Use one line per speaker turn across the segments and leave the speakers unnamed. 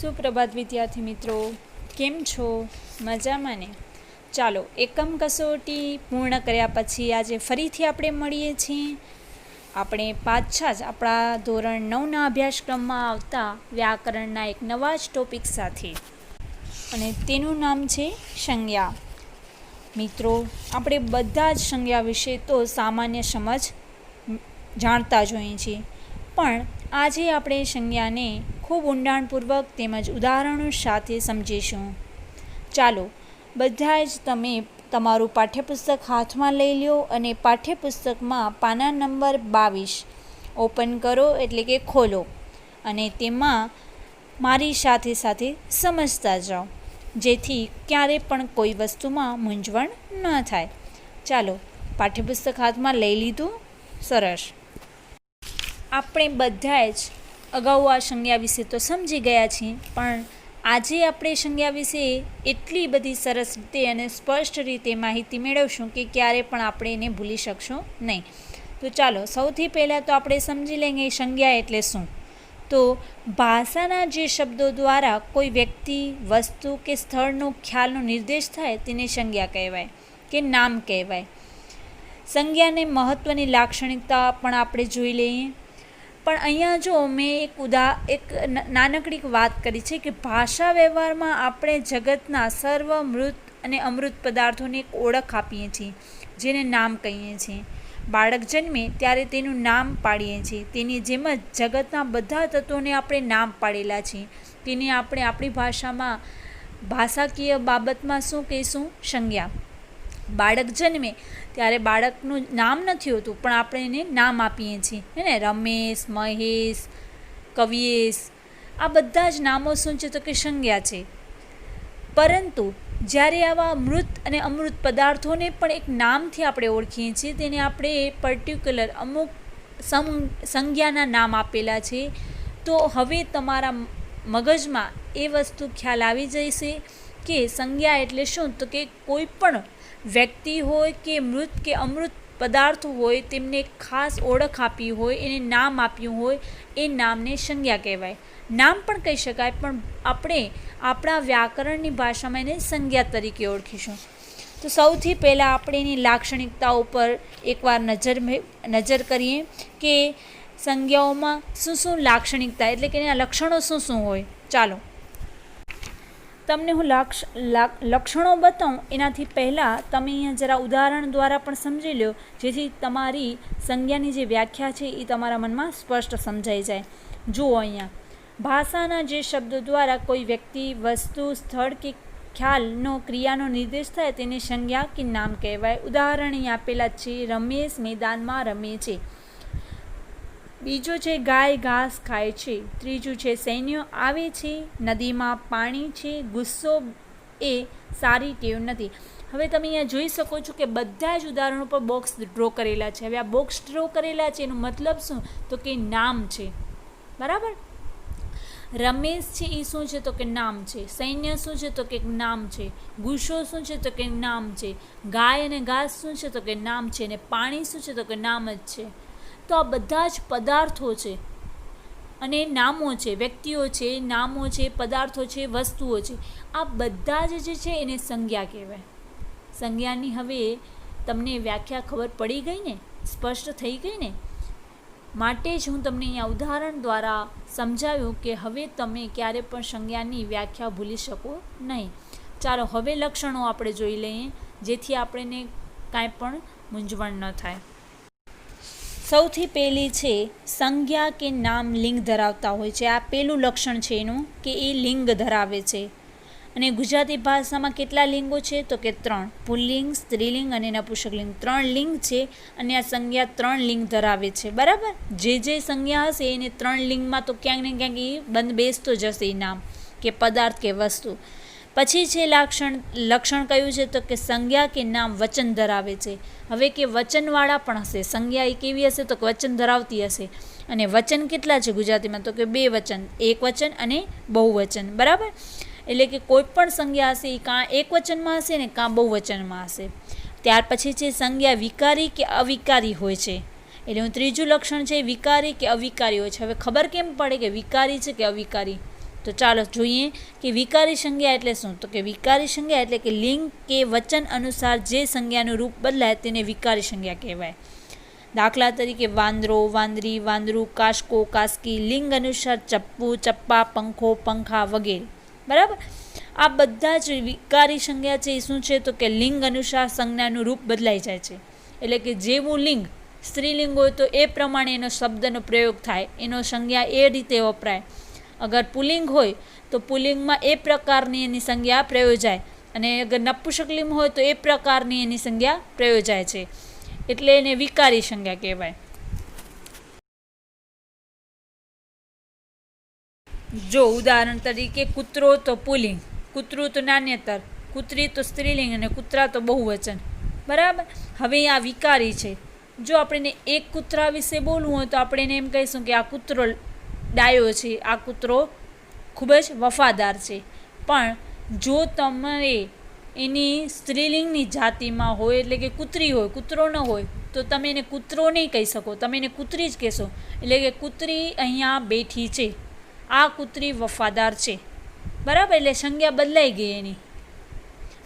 સુપ્રભાત વિદ્યાર્થી મિત્રો, કેમ છો? મજામાં ને? ચાલો, એકમ કસોટી પૂર્ણ કર્યા પછી આજે ફરીથી આપણે મળીએ છીએ. આપણે પાછા જ આપણા ધોરણ 9ના અભ્યાસક્રમમાં આવતા વ્યાકરણના એક નવા જ ટોપિક સાથે, અને તેનું નામ છે સંજ્ઞા. મિત્રો, આપણે બધા જ સંજ્ઞા વિશે તો સામાન્ય સમજ જાણતા જ હોઈએ છીએ, પણ આજે આપણે સંજ્ઞાને ખૂબ ઊંડાણપૂર્વક તેમજ ઉદાહરણો સાથે સમજીશું. ચાલો, બધા જ તમે તમારું પાઠ્યપુસ્તક હાથમાં લઈ લો અને પાઠ્યપુસ્તકમાં પાના નંબર 22 ઓપન કરો, એટલે કે ખોલો, અને તેમાં મારી સાથે સાથે સમજતા જાઓ, જેથી ક્યારે પણ કોઈ વસ્તુમાં મૂંઝવણ ન થાય. ચાલો, પાઠ્યપુસ્તક હાથમાં લઈ લીધું? સરસ. આપણે બધા જ અગાઉ આ સંજ્ઞા વિશે તો સમજી ગયા છીએ, પણ આજે આપણે સંજ્ઞા વિશે એટલી બધી સરસ રીતે અને સ્પષ્ટ રીતે માહિતી મેળવશું કે ક્યારે પણ આપણે એને ભૂલી શકશું નહીં. તો ચાલો, સૌથી પહેલાં તો આપણે સમજી લઈએ સંજ્ઞા એટલે શું. તો ભાષાના જે શબ્દો દ્વારા કોઈ વ્યક્તિ, વસ્તુ કે સ્થળનો ખ્યાલનો નિર્દેશ થાય તેને સંજ્ઞા કહેવાય કે નામ કહેવાય. સંજ્ઞાને મહત્ત્વની લાક્ષણિકતા પણ આપણે જોઈ લઈએ. પણ અહીંયા જો મેં એક નાનકડી વાત કરી છે કે ભાષા વ્યવહારમાં આપણે જગતના સર્વ મૃત અને અમૃત પદાર્થોને એક ઓળખ આપીએ છીએ, જેને નામ કહીએ છીએ. બાળક જન્મે ત્યારે તેનું નામ પાડીએ છીએ. તેની જેમ જ જગતના બધા તત્વોને આપણે નામ પાડેલા છીએ. તેને આપણે આપણી ભાષામાં ભાષાકીય બાબતમાં શું કહીશું? સંજ્ઞા. બાળક જન્મે ત્યારે બાળકનું નામ નથી હોતું, પણ આપણે એને નામ આપીએ છીએ, હે ને? રમેશ, મહેશ, કવિયેશ, આ બધા જ નામો શું છે? તો કે સંજ્ઞા છે. પરંતુ જ્યારે આવા મૃત અને અમૃત પદાર્થોને પણ એક નામથી આપણે ઓળખીએ છીએ, તેને આપણે પર્ટિક્યુલર અમુક સંજ્ઞાના નામ આપેલા છે. તો હવે તમારા મગજમાં એ વસ્તુ ખ્યાલ આવી જશે કે સંજ્ઞા એટલે શું. તો કે કોઈ પણ વ્યક્તિ હોય કે મૃત કે અમૃત પદાર્થ હોય, તેમને એક ખાસ ઓળખ આપી હોય, એને નામ આપ્યું હોય, એ નામને સંજ્ઞા કહેવાય. નામ પણ કહી શકાય, પણ આપણે આપણા વ્યાકરણની ભાષામાં એને સંજ્ઞા તરીકે ઓળખીશું. તો સૌથી પહેલાં આપણે એની લાક્ષણિકતા ઉપર એકવાર નજર કરીએ કે સંજ્ઞાઓમાં શું શું લાક્ષણિકતા, એટલે કે એના લક્ષણો શું શું હોય. ચાલો, તમને હું લક્ષણો બતાવું એનાથી પહેલાં તમે અહીંયા જરા ઉદાહરણ દ્વારા પણ સમજી લો, જેથી તમારી સંજ્ઞાની જે વ્યાખ્યા છે એ તમારા મનમાં સ્પષ્ટ સમજાઈ જાય. જુઓ, અહીંયા ભાષાના જે શબ્દો દ્વારા કોઈ વ્યક્તિ, વસ્તુ, સ્થળ કે ખ્યાલનો, ક્રિયાનો નિર્દેશ થાય તેને સંજ્ઞા કે નામ કહેવાય. ઉદાહરણ અહીં આપેલા છે. રમેશ મેદાનમાં રમે છે. બીજો છે ગાય ઘાસ ખાય છે. ત્રીજું છે સૈન્ય આવે છે. નદીમાં પાણી છે. ગુસ્સો એ સારી ટેવ નથી. હવે તમે અહીંયા જોઈ શકો છો કે બધા જ ઉદાહરણો પર બોક્સ ડ્રો કરેલા છે. હવે આ બોક્સ ડ્રો કરેલા છે એનો મતલબ શું? તો કે નામ છે. બરાબર? રમેશ છે એ શું છે? તો કે નામ છે. સૈન્ય શું છે? તો કે નામ છે. ગુસ્સો શું છે? તો કે નામ છે. ગાય અને ઘાસ શું છે? તો કે નામ છે. અને પાણી શું છે? તો કે નામ જ છે. તો આ બધા જ પદાર્થો છે અને નામો છે, વ્યક્તિઓ છે, નામો છે, પદાર્થો છે, વસ્તુઓ છે. આ બધા જ જે છે એને સંજ્ઞા કહેવાય. સંજ્ઞાની હવે તમને વ્યાખ્યા ખબર પડી ગઈ ને? સ્પષ્ટ થઈ ગઈ ને? માટે જ હું તમને અહીંયા ઉદાહરણ દ્વારા સમજાવ્યું કે હવે તમે ક્યારે પણ સંજ્ઞાની વ્યાખ્યા ભૂલી શકો નહીં. ચાલો, હવે લક્ષણો આપણે જોઈ લઈએ, જેથી આપણને કાંઈ પણ મૂંઝવણ ન થાય. સૌથી પહેલી છે સંજ્ઞા કે નામ લિંગ ધરાવતા હોય છે. આ પહેલું લક્ષણ છે એનું, કે એ લિંગ ધરાવે છે. અને ગુજરાતી ભાષામાં કેટલા લિંગો છે? તો કે 3. પુલ્લિંગ, સ્ત્રીલિંગ અને નપુંસકલિંગ. 3 લિંગ છે અને આ સંજ્ઞા 3 લિંગ ધરાવે છે. બરાબર? જે સંજ્ઞા હશે એને 3 લિંગમાં તો ક્યાંક ને ક્યાંક એ બંધ બેસતો જશે, એ નામ કે પદાર્થ કે વસ્તુ. પછી છે લક્ષણ કયું છે? તો કે સંજ્ઞા કે નામ વચન ધરાવે છે. હવે કે વચનવાળા પણ હશે. સંજ્ઞા એ કેવી હશે? તો કે વચન ધરાવતી હશે. અને વચન કેટલા છે ગુજરાતીમાં? તો કે 2 વચન, એક વચન અને બહુવચન. બરાબર? એટલે કે કોઈ પણ સંજ્ઞા હશે એ કાં એક વચનમાં હશે ને કાં બહુવચનમાં હશે. ત્યાર પછી છે સંજ્ઞા વિકારી કે અવિકારી હોય છે. એટલે ત્રીજું લક્ષણ છે વિકારી કે અવિકારી હોય છે. હવે ખબર કેમ પડે કે વિકારી છે કે અવિકારી? તો ચાલો જોઈએ કે વિકારી સંજ્ઞા એટલે શું. તો કે વિકારી સંજ્ઞા એટલે કે લિંગ કે વચન અનુસાર જે સંજ્ઞાનું રૂપ બદલાય તેને વિકારી સંજ્ઞા કહેવાય. દાખલા તરીકે વાંદરો, વાંદરી, વાંદરું, કાસકો, કાસકી. લિંગ અનુસાર ચપ્પુ, ચપ્પા, પંખો, પંખા વગેરે. બરાબર. આ બધા જ વિકારી સંજ્ઞા છે એ શું છે તો કે લિંગ અનુસાર સંજ્ઞાનું રૂપ બદલાઈ જાય છે. એટલે કે જેવું લિંગ સ્ત્રીલિંગ હોય તો એ પ્રમાણે એનો શબ્દનો પ્રયોગ થાય, એનો સંજ્ઞા એ રીતે વપરાય. અગર પુલ્લિંગ હોય તો પુલ્લિંગમાં એ પ્રકારની એની સંજ્ઞા પ્રયોજાય, અને અગર નપુંસકલિંગ હોય તો એ પ્રકારની એની સંજ્ઞા પ્રયોજાય છે. એટલે એને વિકારી સંજ્ઞા કહેવાય. જો ઉદાહરણ તરીકે કૂતરો તો પુલ્લિંગ, કૂતરું તો નાન્યતર, કૂતરી તો સ્ત્રીલિંગ અને કૂતરા તો બહુવચન. બરાબર. હવે આ વિકારી છે. જો આપણે એક કૂતરા વિશે બોલવું હોય તો આપણે એને એમ કહીશું કે આ કૂતરો ડાયો છે, આ કૂતરો ખૂબ જ વફાદાર છે. પણ જો તમારે એની સ્ત્રીલિંગની જાતિમાં હોય, એટલે કે કૂતરી હોય, કૂતરો ન હોય, તો તમે એને કૂતરો નહીં કહી શકો, તમે એને કૂતરી જ કહેશો. એટલે કે કૂતરી અહીંયા બેઠી છે, આ કૂતરી વફાદાર છે. બરાબર. એટલે સંજ્ઞા બદલાઈ ગઈ એની.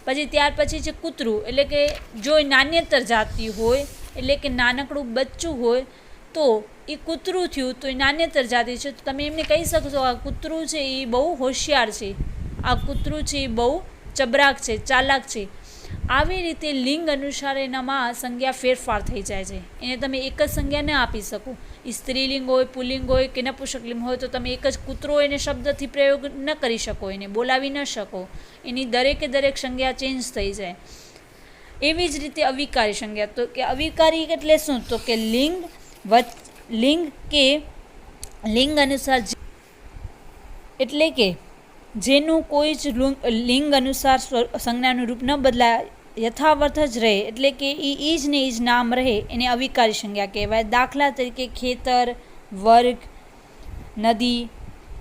પછી ત્યાર પછી છે કૂતરું, એટલે કે જો એ નાન્યતર જાતિ હોય, એટલે કે નાનકડું બચ્ચું હોય તો એ કૂતરું થયું, તો એ નાન્યતર જાતિ છે. તો તમે એમને કહી શકશો આ કૂતરું છે એ બહુ હોશિયાર છે, આ કૂતરું છે એ બહુ ચબરાક છે, ચાલાક છે. આવી રીતે લિંગ અનુસાર એનામાં સંજ્ઞા ફેરફાર થઈ જાય છે. એને તમે એક જ સંજ્ઞા ન આપી શકો. એ સ્ત્રીલિંગ હોય, પુલ્લિંગ હોય કે નપુંસકલિંગ હોય તો તમે એક જ કૂતરો એને શબ્દથી પ્રયોગ ન કરી શકો, એને બોલાવી ન શકો. એની દરેકે દરેક સંજ્ઞા ચેન્જ થઈ જાય. એવી જ રીતે અવિકારી સંજ્ઞા. તો કે અવિકારી એટલે શું તો કે લિંગ કે લિંગ અનુસાર, એટલે કે જેનું કોઈ જ લિંગ અનુસાર સંજ્ઞાનું રૂપ ન બદલાય, યથાવત જ રહે, એટલે કે એ જ ને એ જ નામ રહે, એને અવિકારી સંજ્ઞા કહેવાય. દાખલા તરીકે ખેતર, વર્ગ, નદી.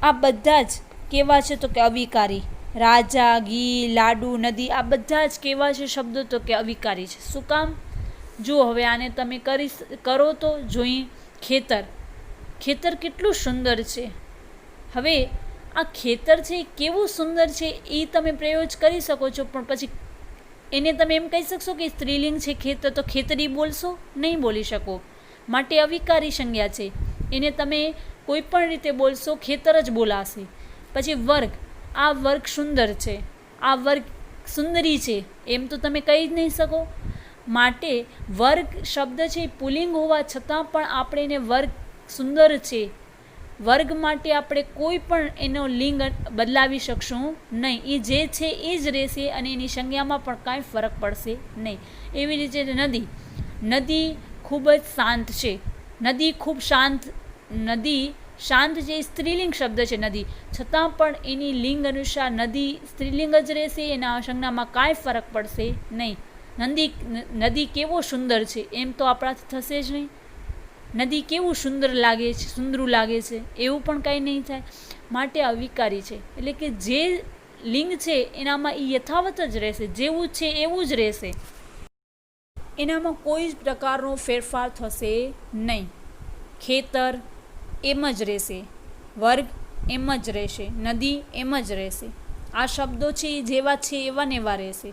આ બધા જ કેવા છે તો કે અવિકારી. રાજા, ઘી, લાડુ, નદી, આ બધા જ કેવા છે શબ્દો તો કે અવિકારી છે. શું કામ? જુઓ હવે આને તમે કરો તો જોઈએ. ખેતર, ખેતર કેટલું સુંદર છે. હવે આ ખેતર છે એ કેવું સુંદર છે એ તમે પ્રયોગ કરી શકો છો, પણ પછી એને તમે એમ કહી શકશો કે સ્ત્રીલિંગ છે ખેતર, તો ખેતરી બોલશો? નહીં બોલી શકો. માટે અવિકારી સંજ્ઞા છે. એને તમે કોઈ પણ રીતે બોલશો, ખેતર જ બોલાશે. પછી વર્ગ, આ વર્ગ સુંદર છે, આ વર્ગ સુંદરી છે, એમ તો તમે કહી જ નહીં શકો. માટે વર્ગ શબ્દ છે એ પુલ્લિંગ હોવા છતાં પણ આપણે એને વર્ગ સુંદર છે, વર્ગ માટે આપણે કોઈ પણ એનો લિંગ બદલાવી શકશું નહીં. એ જે છે એ જ રહેશે અને એની સંજ્ઞામાં પણ કાંઈ ફરક પડશે નહીં. એવી રીતે નદી, નદી ખૂબ જ શાંત છે, નદી ખૂબ શાંત, નદી શાંત જે સ્ત્રીલિંગ શબ્દ છે નદી, છતાં પણ એની લિંગ અનુસાર નદી સ્ત્રીલિંગ જ રહેશે, એના સંજ્ઞામાં કાંઈ ફરક પડશે નહીં. નદી કેવો સુંદર છે એમ તો આપણાથી થશે જ નહીં. નદી કેવું સુંદર લાગે છે, સુંદરું લાગે છે, એવું પણ કાંઈ નહીં થાય. માટે અવિકારી છે. એટલે કે જે લિંગ છે એનામાં એ યથાવત જ રહેશે, જેવું છે એવું જ રહેશે, એનામાં કોઈ જ પ્રકારનો ફેરફાર થશે નહીં. ખેતર એમ જ રહેશે, વર્ગ એમ જ રહેશે, નદી એમ જ રહેશે. આ શબ્દો છે એ જેવા છે એવા ને એવા રહેશે.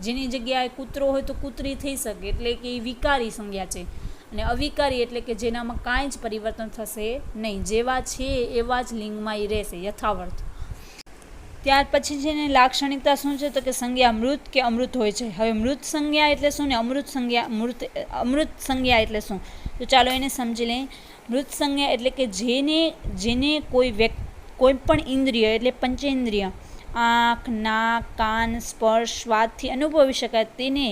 જેની જગ્યાએ કૂતરો હોય તો કૂતરી થઈ શકે, એટલે કે એ વિકારી સંજ્ઞા છે. અને અવિકારી એટલે કે જેનામાં કાંઈ જ પરિવર્તન થશે નહીં, જેવા છે એવા જ લિંગમાં એ રહેશે, યથાવત. ત્યાર પછી છે ને લાક્ષણિકતા શું છે તો કે સંજ્ઞા મૃત કે અમૃત હોય છે. હવે મૃત સંજ્ઞા એટલે શું ને અમૃત સંજ્ઞા એટલે શું, તો ચાલો એને સમજી લઈએ. મૃત સંજ્ઞા એટલે કે જેને કોઈ પણ ઇન્દ્રિય એટલે પંચેન્દ્રિય, આંખ, નાક, કાન, સ્પર્શ, સ્વાદથી અનુભવી શકાય તેને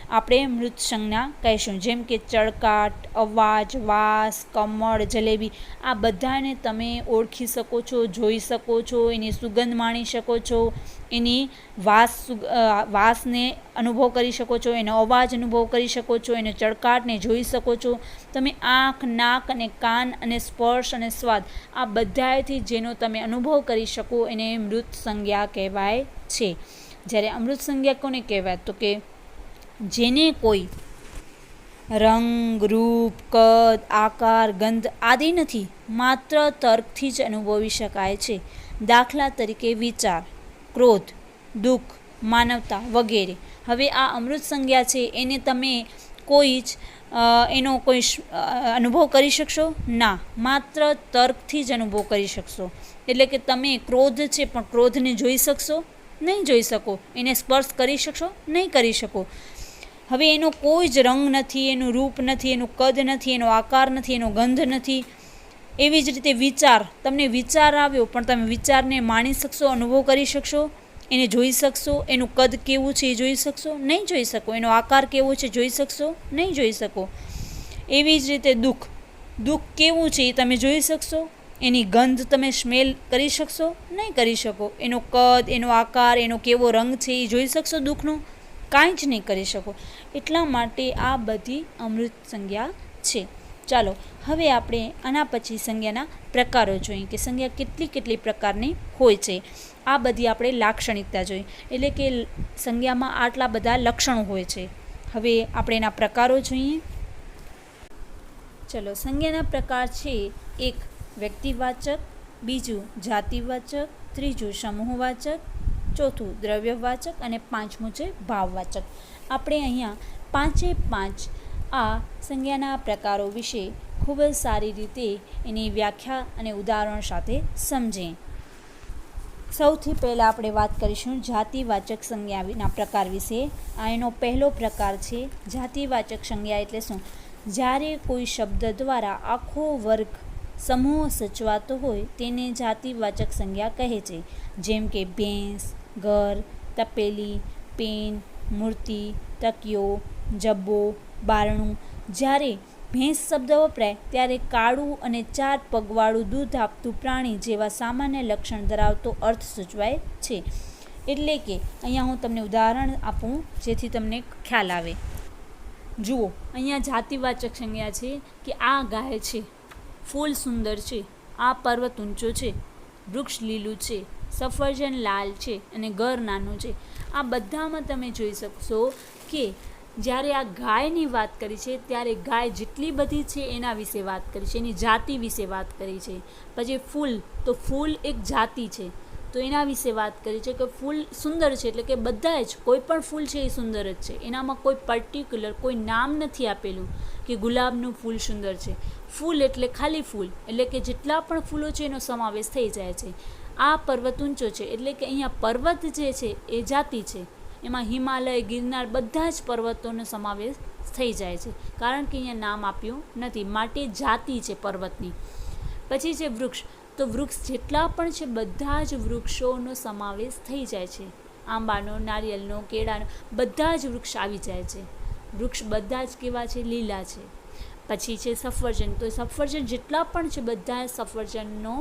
આપણે મૃત સંજ્ઞા કહીશું. જેમ કે ચળકાટ, અવાજ, વાસ, કમળ, જલેબી, આ બધાને તમે ઓળખી શકો છો, જોઈ શકો છો, એની સુગંધ માણી શકો છો, એની વાસને અનુભવ કરી શકો છો, એનો અવાજ અનુભવ કરી શકો છો, એને ચળકાટને જોઈ શકો છો. તમે આંખ, નાક અને કાન અને સ્પર્શ અને સ્વાદ, આ બધાથી જેનો તમે અનુભવ કરી શકો એને મૃત સંજ્ઞા કહેવાય છે. જ્યારે અમૃત સંજ્ઞા કોને કહેવાય તો કે જેને કોઈ રંગ, રૂપ, કદ, આકાર, ગંધ આદિ નથી, માત્ર તર્કથી જ અનુભવી શકાય છે. દાખલા તરીકે વિચાર, ક્રોધ, દુઃખ, માનવતા વગેરે. હવે આ અમૃત સંજ્ઞા છે એને તમે કોઈ જ એનો કોઈ અનુભવ કરી શકશો? ના, માત્ર તર્કથી જ અનુભવ કરી શકશો. એટલે કે તમે ક્રોધ છે પણ ક્રોધને જોઈ શકશો? નહીં જોઈ શકો. એને સ્પર્શ કરી શકશો? નહીં કરી શકો. હવે એનો કોઈ જ રંગ નથી, એનું રૂપ નથી, એનું કદ નથી, એનો આકાર નથી, એનો ગંધ નથી. એવી જ રીતે વિચાર, તમને વિચાર આવ્યો પણ તમે વિચારને માણી શકશો, અનુભવ કરી શકશો, એને જોઈ શકશો? એનું કદ કેવું છે એ જોઈ શકશો? નહીં જોઈ શકો. એનો આકાર કેવો છે જોઈ શકશો? નહીં જોઈ શકો. એવી જ રીતે દુઃખ, દુઃખ કેવું છે એ તમે જોઈ શકશો? એની ગંધ તમે સ્મેલ કરી શકશો? નહીં કરી શકો. એનો કદ, એનો આકાર, એનો કેવો રંગ છે એ જોઈ શકશો દુઃખનો? કાંઈ જ નહીં કરી શકો. એટલા માટે આ બધી અમૃત સંજ્ઞા છે. ચાલો હવે આપણે આના પછી સંજ્ઞાના પ્રકારો જોઈએ કે સંજ્ઞા કેટલી કેટલી પ્રકારની હોય છે. આ બધી આપણે લાક્ષણિકતા જોઈ, એટલે કે સંજ્ઞામાં આટલા બધા લક્ષણો હોય છે. હવે આપણે એના પ્રકારો જોઈએ. ચલો, સંજ્ઞાના પ્રકાર છે: એક વ્યક્તિવાચક, બીજું જાતિવાચક, ત્રીજું સમૂહવાચક, ચોથું દ્રવ્યવાચક અને પાંચમું છે ભાવવાચક. આપણે અહીંયા પાંચે પાંચ આ સંજ્ઞાના પ્રકારો વિશે ખૂબ જ સારી રીતે એની વ્યાખ્યા અને ઉદાહરણ સાથે સમજીએ. સૌથી પહેલાં આપણે વાત કરીશું જાતિવાચક સંજ્ઞાના પ્રકાર વિશે. આ એનો પહેલો પ્રકાર છે જાતિવાચક સંજ્ઞા. એટલે શું? જ્યારે કોઈ શબ્દ દ્વારા આખો વર્ગ સમૂહ સચવાતો હોય તેને જાતિવાચક સંજ્ઞા કહે છે. જેમ કે ભેંસ, ઘર, તપેલી, પેન, મૂર્તિ, તકિયો, જબ્બો, બારણું. જ્યારે ભેંસ શબ્દ વપરાય ત્યારે કાળું અને 4 પગવાળું દૂધ આપતું પ્રાણી જેવા સામાન્ય લક્ષણ ધરાવતો અર્થ સૂચવાય છે. એટલે કે અહીંયા હું તમને ઉદાહરણ આપું જેથી તમને ખ્યાલ આવે. જુઓ, અહીંયા જાતિવાચક સંજ્ઞા છે કે આ ગાય છે, ફૂલ સુંદર છે, આ પર્વત ઊંચો છે, વૃક્ષ લીલું છે, સફરજન લાલ છે અને ઘર નાનું છે. આ બધામાં તમે જોઈ શકશો કે જ્યારે આ ગાયની વાત કરી છે ત્યારે ગાય જેટલી બધી છે એના વિશે વાત કરી છે, એની જાતિ વિશે વાત કરી છે. પછી ફૂલ, તો ફૂલ એક જાતિ છે તો એના વિશે વાત કરી છે કે ફૂલ સુંદર છે, એટલે કે બધા જ કોઈ પણ ફૂલ છે એ સુંદર જ છે. એનામાં કોઈ પર્ટિક્યુલર કોઈ નામ નથી આપેલું કે ગુલાબનું ફૂલ સુંદર છે. ફૂલ એટલે ખાલી ફૂલ, એટલે કે જેટલા પણ ફૂલો છે એનો સમાવેશ થઈ જાય છે. આ પર્વત ઊંચો છે એટલે કે અહીંયા પર્વત જે છે એ જાતિ છે. એમાં હિમાલય, ગિરનાર બધા જ પર્વતોનો સમાવેશ થઈ જાય છે, કારણ કે અહીંયા નામ આપ્યું નથી, માટે જાતિ છે પર્વતની. પછી છે વૃક્ષ, તો વૃક્ષ જેટલા પણ છે બધા જ વૃક્ષોનો સમાવેશ થઈ જાય છે. આંબાનો, નારિયેળનો, કેળાનો બધા જ વૃક્ષ આવી જાય છે. વૃક્ષ બધા જ કેવા છે? લીલા છે. પછી છે સફરજન, તો સફરજન જેટલા પણ છે બધા સફરજનનો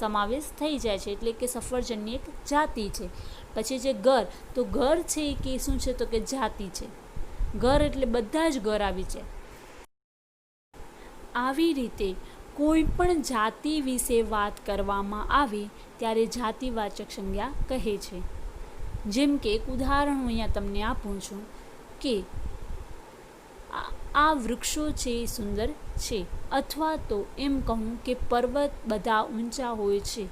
સમાવેશ થઈ જાય છે, એટલે કે સફરજનની એક જાતિ છે. પછી છે ઘર, તો ઘર છે એ કે શું છે? તો કે જાતિ છે. ઘર એટલે બધા જ ઘર આવી જાય. આવી રીતે કોઈ પણ જાતિ વિશે વાત કરવામાં આવે ત્યારે જાતિવાચક સંજ્ઞા કહે છે. જેમ કે એક ઉદાહરણ હું અહીંયા તમને આપું છું કે આ વૃક્ષો છે એ સુંદર છે, અથવા તો એમ કહું કે પર્વત બધા ઊંચા હોય છે.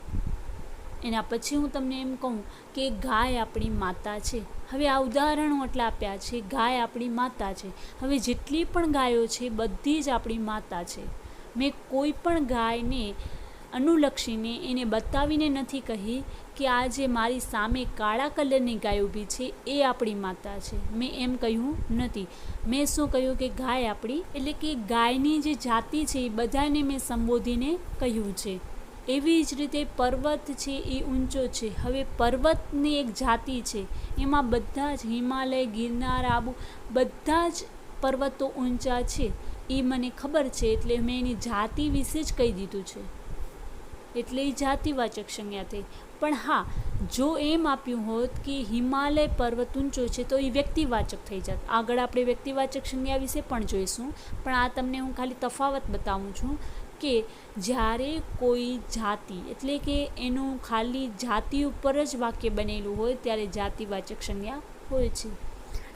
એના પછી હું તમને એમ કહું કે ગાય આપણી માતા છે. હવે આ ઉદાહરણો એટલે આપ્યા છે, ગાય આપણી માતા છે. હવે જેટલી પણ ગાયો છે બધી જ આપણી માતા છે. મેં કોઈ પણ ગાયને અનુલક્ષીને એને બતાવીને નથી કહી કે આ જે મારી સામે કાળા કલરની ગાય ઊભી છે એ આપણી માતા છે. મેં એમ કહ્યું નથી. મેં શું કહ્યું કે ગાય આપણી, એટલે કે ગાયની જે જાતિ છે એ બધાને મેં સંબોધીને કહ્યું છે. એવી જ રીતે પર્વત છે એ ઊંચો છે. હવે પર્વતની એક જાતિ છે, એમાં બધા જ હિમાલય, ગિરનાર, આબુ બધા જ પર્વતો ઊંચા છે એ મને ખબર છે, એટલે મેં એની જાતિ વિશે જ કહી દીધું છે, એટલે એ જાતિવાચક સંજ્ઞા થઈ. પણ હા, જો એમ આપ્યું હોત કે હિમાલય પર્વત ઊંચો છે તો એ વ્યક્તિવાચક થઈ જાત. આગળ આપણે વ્યક્તિવાચક સંજ્ઞા વિશે પણ જોઈશું, પણ આ તમને હું ખાલી તફાવત બતાવું છું કે જ્યારે કોઈ જાતિ, એટલે કે એનું ખાલી જાતિ ઉપર જ વાક્ય બનેલું હોય ત્યારે જાતિવાચક સંજ્ઞા હોય છે.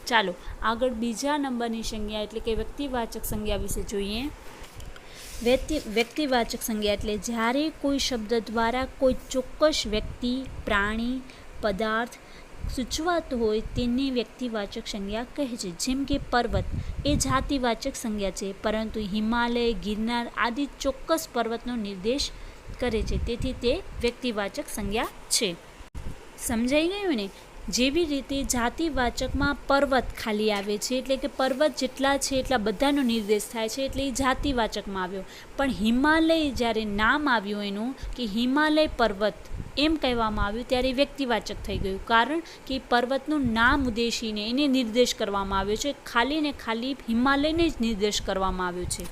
ચાલો આગળ બીજા નંબરની સંજ્ઞા એટલે કે વ્યક્તિવાચક સંજ્ઞા વિશે જોઈએ. વ્યક્તિવાચક સંજ્ઞા એટલે જ્યારે કોઈ શબ્દ દ્વારા કોઈ ચોક્કસ વ્યક્તિ, પ્રાણી, પદાર્થ સૂચવાતું હોય તેને વ્યક્તિવાચક સંજ્ઞા કહે છે. જેમ કે પર્વત એ જાતિવાચક સંજ્ઞા છે, પરંતુ હિમાલય, ગિરનાર આદિ ચોક્કસ પર્વતનો નિર્દેશ કરે છે, તેથી તે વ્યક્તિવાચક સંજ્ઞા છે. સમજાઈ ગયું ને? જેવી રીતે જાતિવાચકમાં પર્વત ખાલી આવે છે, એટલે કે પર્વત જેટલા છે એટલા બધાનો નિર્દેશ થાય છે, એટલે એ જાતિવાચકમાં આવ્યો. પણ હિમાલય જ્યારે નામ આવ્યું એનું કે હિમાલય પર્વત એમ કહેવામાં આવ્યું ત્યારે વ્યક્તિવાચક થઈ ગયું, કારણ કે પર્વતનું નામ ઉદ્દેશીને એને નિર્દેશ કરવામાં આવ્યો છે, ખાલી ને ખાલી હિમાલયને જ નિર્દેશ કરવામાં આવ્યો છે.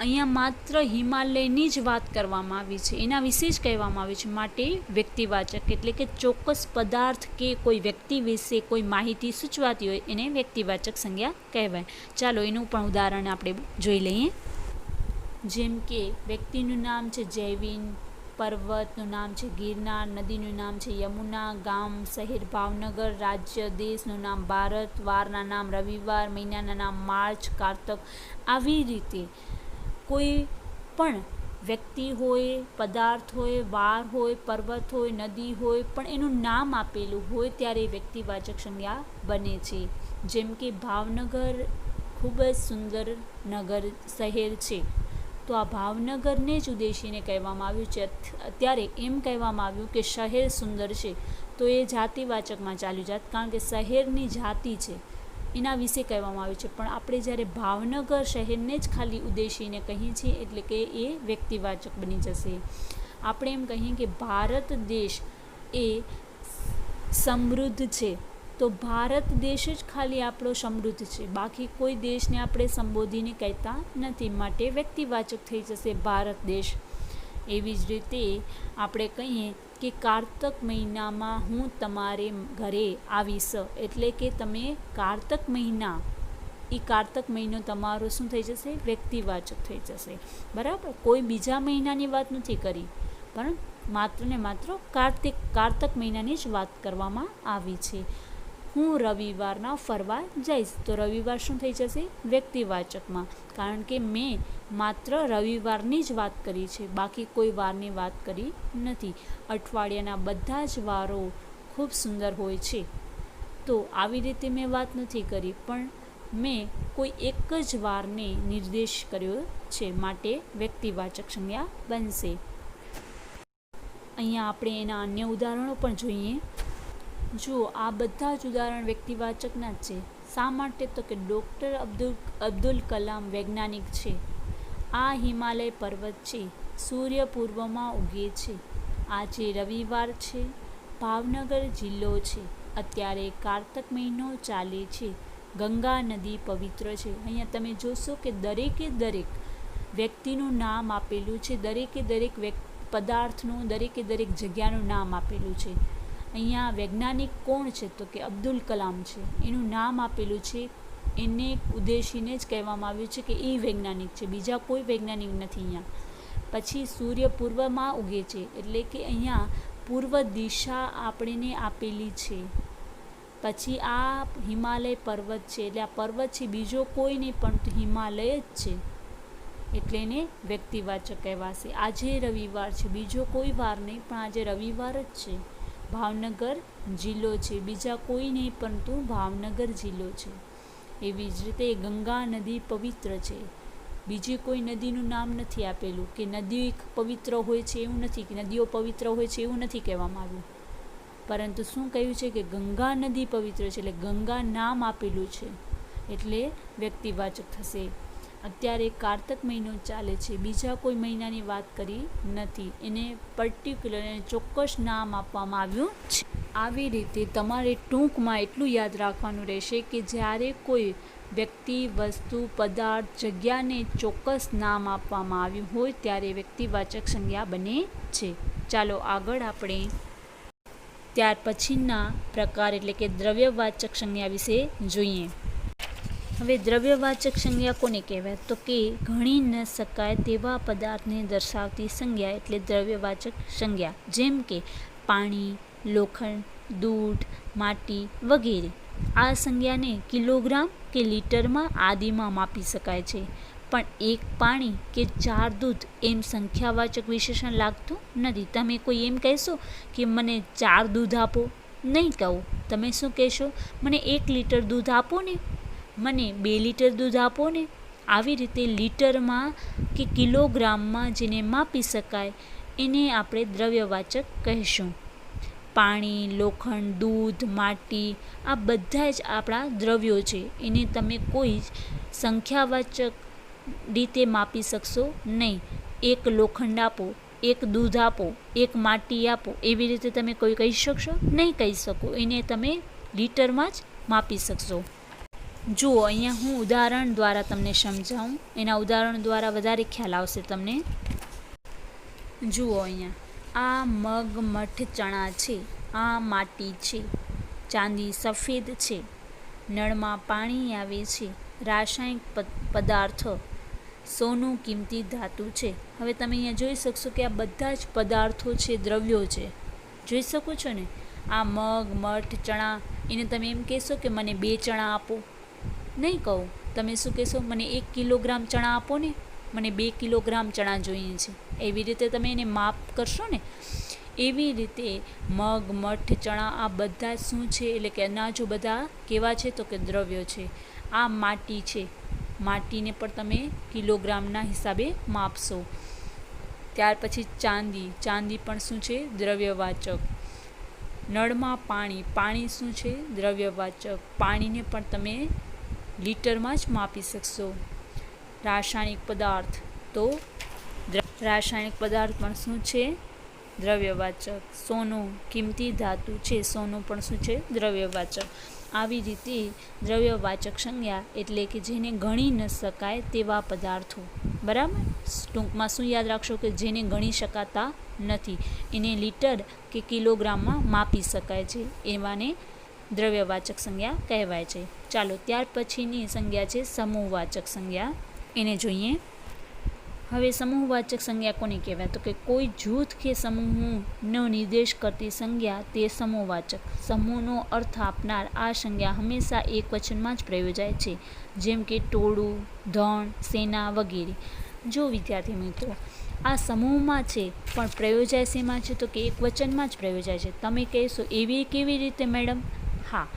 અહીંયા માત્ર હિમાલયની જ વાત કરવામાં આવી છે, એના વિશે જ કહેવામાં આવ્યું છે, માટે વ્યક્તિવાચક એટલે કે ચોક્કસ પદાર્થ કે કોઈ વ્યક્તિ વિશે કોઈ માહિતી સૂચવાતી હોય એને વ્યક્તિવાચક સંજ્ઞા કહેવાય. ચાલો એનું પણ ઉદાહરણ આપણે જોઈ લઈએ. જેમ કે વ્યક્તિનું નામ છે જયવીન, પર્વતનું નામ છે ગિરનાર, નદીનું નામ છે યમુના, ગામ શહેર ભાવનગર, રાજ્ય દેશનું નામ ભારત, વારના નામ રવિવાર, મહિનાના નામ માર્ચ, કારતક. આવી રીતે કોઈ પણ વ્યક્તિ હોય, પદાર્થ હોય, વાર હોય, પર્વત હોય, નદી હોય, પણ એનું નામ આપેલું હોય ત્યારે વ્યક્તિવાચક સંજ્ઞા બને છે. જેમ કે ભાવનગર ખૂબ જ સુંદર નગર શહેર છે, તો આ ભાવનગરને જ ઉદ્દેશીને કહેવામાં આવ્યું છે. અત્યારે એમ કહેવામાં આવ્યું કે શહેર સુંદર છે, તો એ જાતિવાચકમાં ચાલ્યું જાત, કારણ કે શહેરની જાતિ છે એના વિશે કહેવામાં આવ્યું છે. પણ આપણે જ્યારે ભાવનગર શહેરને જ ખાલી ઉદ્દેશીને કહીએ છીએ એટલે કે એ વ્યક્તિવાચક બની જશે. આપણે એમ કહીએ કે ભારત દેશ એ સમૃદ્ધ છે, તો ભારત દેશ જ ખાલી આપણો સમૃદ્ધ છે, બાકી કોઈ દેશને આપણે સંબોધીને કહેતા નથી, માટે વ્યક્તિવાચક થઈ જશે ભારત દેશ. એવી જ રીતે આપણે કહીએ કે કારતક મહિનામાં હું તમારે ઘરે આવીશ, એટલે કે તમે કારતક મહિના, એ કારતક મહિનો તમારો શું થઈ જશે? વ્યક્તિવાચક થઈ જશે. બરાબર? કોઈ બીજા મહિનાની વાત નથી કરી, પણ માત્ર ને માત્ર કારતક મહિનાની જ વાત કરવામાં આવી છે. હું રવિવારના ફરવા જઈશ, તો રવિવાર શું થઈ જશે? વ્યક્તિવાચકમાં, કારણ કે મેં માત્ર રવિવારની જ વાત કરી છે, બાકી કોઈ વારની વાત કરી નથી. અઠવાડિયાના બધા જ વારો ખૂબ સુંદર હોય છે, તો આવી રીતે મેં વાત નથી કરી, પણ મેં કોઈ એક જ વારને નિર્દેશ કર્યો છે, માટે વ્યક્તિવાચક સંજ્ઞા બનશે. અહીંયા આપણે એના અન્ય ઉદાહરણો પણ જોઈએ. જુઓ, આ બધા જ ઉદાહરણ વ્યક્તિવાચકના જ છે. શા માટે? તો કે ડૉક્ટર અબ્દુલ કલામ વૈજ્ઞાનિક છે. આ હિમાલય પર્વત છે, સૂર્ય પૂર્વમાં ઉગે છે. આજે રવિવાર છે, ભાવનગર જિલ્લો છે, અત્યારે કારતક મહિનો ચાલે છે, ગંગા નદી પવિત્ર છે. અહીંયા તમે જોશો કે દરેકે દરેક વ્યક્તિનું નામ આપેલું છે, દરેકે દરેક પદાર્થનું, દરેકે દરેક જગ્યાનું નામ આપેલું છે. અહીંયા વૈજ્ઞાનિક કોણ છે? તો કે અબ્દુલ કલામ છે, એનું નામ આપેલું છે, એને ઉદ્દેશીને જ કહેવામાં આવ્યું છે કે એ વૈજ્ઞાનિક છે, બીજા કોઈ વૈજ્ઞાનિક નથી અહીંયા. પછી સૂર્ય પૂર્વમાં ઉગે છે, એટલે કે અહીંયા પૂર્વ દિશા આપણને આપેલી છે. પછી આ હિમાલય પર્વત છે, એટલે આ પર્વત છે બીજો કોઈ નહીં પણ હિમાલય જ છે, એટલે એને વ્યક્તિવાચક કહેવાશે. આજે રવિવાર છે, બીજો કોઈ વાર નહીં પણ આજે રવિવાર જ છે. ભાવનગર જિલ્લો છે, બીજા કોઈ નહીં પરંતુ ભાવનગર જિલ્લો છે. એવી જ રીતે ગંગા નદી પવિત્ર છે, બીજી કોઈ નદીનું નામ નથી આપેલું, કે નદી પવિત્ર હોય છે એવું નથી, કે નદીઓ પવિત્ર હોય છે એવું નથી કહેવામાં આવ્યું, પરંતુ શું કહ્યું છે કે ગંગા નદી પવિત્ર છે, એટલે ગંગા નામ આપેલું છે, એટલે વ્યક્તિવાચક થશે. અત્યારે કારતક મહિનો ચાલે છે, બીજા કોઈ મહિનાની વાત કરી નથી, એને પર્ટિક્યુલર એને ચોક્કસ નામ આપવામાં આવ્યું છે. આવી રીતે તમારે ટૂંકમાં એટલું યાદ રાખવાનું રહેશે કે જ્યારે કોઈ વ્યક્તિ, વસ્તુ, પદાર્થ, જગ્યાને ચોક્કસ નામ આપવામાં આવ્યું હોય ત્યારે વ્યક્તિવાચક સંજ્ઞા બને છે. ચાલો આગળ આપણે ત્યાર પછીના પ્રકાર એટલે કે દ્રવ્યવાચક સંજ્ઞા વિશે જોઈએ. હવે દ્રવ્યવાચક સંજ્ઞા કોને કહેવાય? તો કે ગણી ન શકાય તેવા પદાર્થને દર્શાવતી સંજ્ઞા એટલે દ્રવ્યવાચક સંજ્ઞા. જેમ કે પાણી, લોખંડ, દૂધ, માટી વગેરે. આ સંજ્ઞાને કિલોગ્રામ કે લીટરમાં આદિમાં માપી શકાય છે. પણ એક પાણી કે 4 દૂધ એમ સંખ્યાવાચક વિશેષણ લાગતું નથી. તમે કોઈ એમ કહેશો કે મને 4 દૂધ આપો, નહીં કહો. તમે શું કહેશો? મને 1 લીટર દૂધ આપો ને, મને 2 લીટર દૂધ આપો ને. આવી રીતે લીટરમાં કે કિલોગ્રામમાં જેને માપી શકાય એને આપણે દ્રવ્યવાચક કહીશું. પાણી, લોખંડ, દૂધ, માટી આ બધા જ આપણા દ્રવ્યો છે. એને તમે કોઈ જ સંખ્યાવાચક રીતે માપી શકશો નહીં. 1 લોખંડ આપો, 1 દૂધ આપો, 1 માટી આપો, એવી રીતે તમે કોઈ કહી શકશો? નહીં કહી શકો. એને તમે લીટરમાં જ માપી શકશો. જુઓ, અહીંયા હું ઉદાહરણ દ્વારા તમને સમજાવું. એના ઉદાહરણ દ્વારા વધારે ખ્યાલ આવશે તમને. જુઓ, અહીંયા આ મગ, મઠ, ચણા છે. આ માટી છે. ચાંદી સફેદ છે. નળમાં પાણી આવે છે. રાસાયણિક પદાર્થ સોનું કિંમતી ધાતુ છે. હવે તમે અહીંયા જોઈ શકશો કે આ બધા જ પદાર્થો છે, દ્રવ્યો છે. જોઈ શકો છો ને? આ મગ, મઠ, ચણા, એને તમે એમ કહેશો કે મને 2 ચણા આપો, નહીં કહો. તમે શું કહેશો? મને 1 કિલોગ્રામ ચણા આપો ને, મને 2 કિલોગ્રામ ચણા જોઈએ છે. એવી રીતે તમે એને માપ કરશો ને. એવી રીતે મગ, મઠ, ચણા આ બધા શું છે, એટલે કે અનાજો બધા કેવા છે? તો કે દ્રવ્યો છે. આ માટી છે. માટીને પણ તમે કિલોગ્રામના હિસાબે માપશો. ત્યાર પછી ચાંદી. ચાંદી પણ શું છે? દ્રવ્યવાચક. નળમાં પાણી. પાણી શું છે? દ્રવ્યવાચક. પાણીને પણ તમે લીટરમાં જ માપી શકશો. રાસાયણિક પદાર્થ. તો રાસાયણિક પદાર્થ પણ શું છે? દ્રવ્યવાચક. સોનું કિંમતી ધાતુ છે. સોનું પણ શું છે? દ્રવ્યવાચક. આવી રીતે દ્રવ્યવાચક સંજ્ઞા એટલે કે જેને ગણી ન શકાય તેવા પદાર્થો. બરાબર? ટૂંકમાં શું યાદ રાખશો? કે જેને ગણી શકાતા નથી, એને લીટર કે કિલોગ્રામમાં માપી શકાય છે, એવાને દ્રવ્યવાચક સંજ્ઞા કહેવાય છે. ચાલો, ત્યાર પછીની સંજ્ઞા છે સમૂહવાચક સંજ્ઞા. એને જોઈએ. હવે સમૂહવાચક સંજ્ઞા કોને કહેવાય? તો કે કોઈ જૂથ કે સમૂહનો નિર્દેશ કરતી સંજ્ઞા તે સમૂહવાચક. સમૂહનો અર્થ આપનાર આ સંજ્ઞા હંમેશા એકવચનમાં જ પ્રયોજાય છે, જેમ કે ટોળું, ધણ, સેના વગેરે. જો વિદ્યાર્થી મિત્રો, આ સમૂહમાં છે પણ પ્રયોજાય શેમાં છે? તો કે એકવચનમાં જ પ્રયોજાય છે. તમે કહેશો એવી કેવી રીતે મેડમ? હા,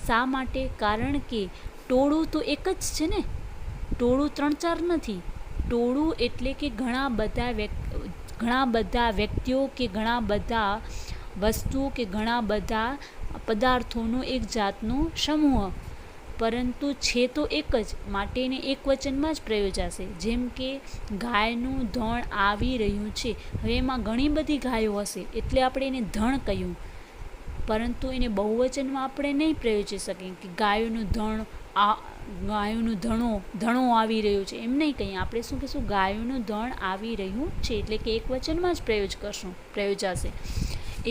શા માટે? કારણ કે ટોળું તો એક જ છે ને. ટોળું 3-4 નથી. ટોળું એટલે કે ઘણા બધા વ્યક્તિઓ કે ઘણા બધા વસ્તુઓ કે ઘણા બધા પદાર્થોનો એક જાતનો સમૂહ, પરંતુ છે તો એક જ, માટે એને એક વચનમાં જ પ્રયોજાશે. જેમ કે ગાયનું ધણ આવી રહ્યું છે. હવે એમાં ઘણી બધી ગાયો હશે એટલે આપણે એને ધણ કહ્યું, પરંતુ એને બહુવચનમાં આપણે નહીં પ્રયોજી શકીએ કે ગાયોનું ધણો આવી રહ્યો છે, એમ નહીં કહીએ. આપણે શું કહીશું? ગાયોનું ધણ આવી રહ્યું છે, એટલે કે એક વચનમાં જ પ્રયોજાશે.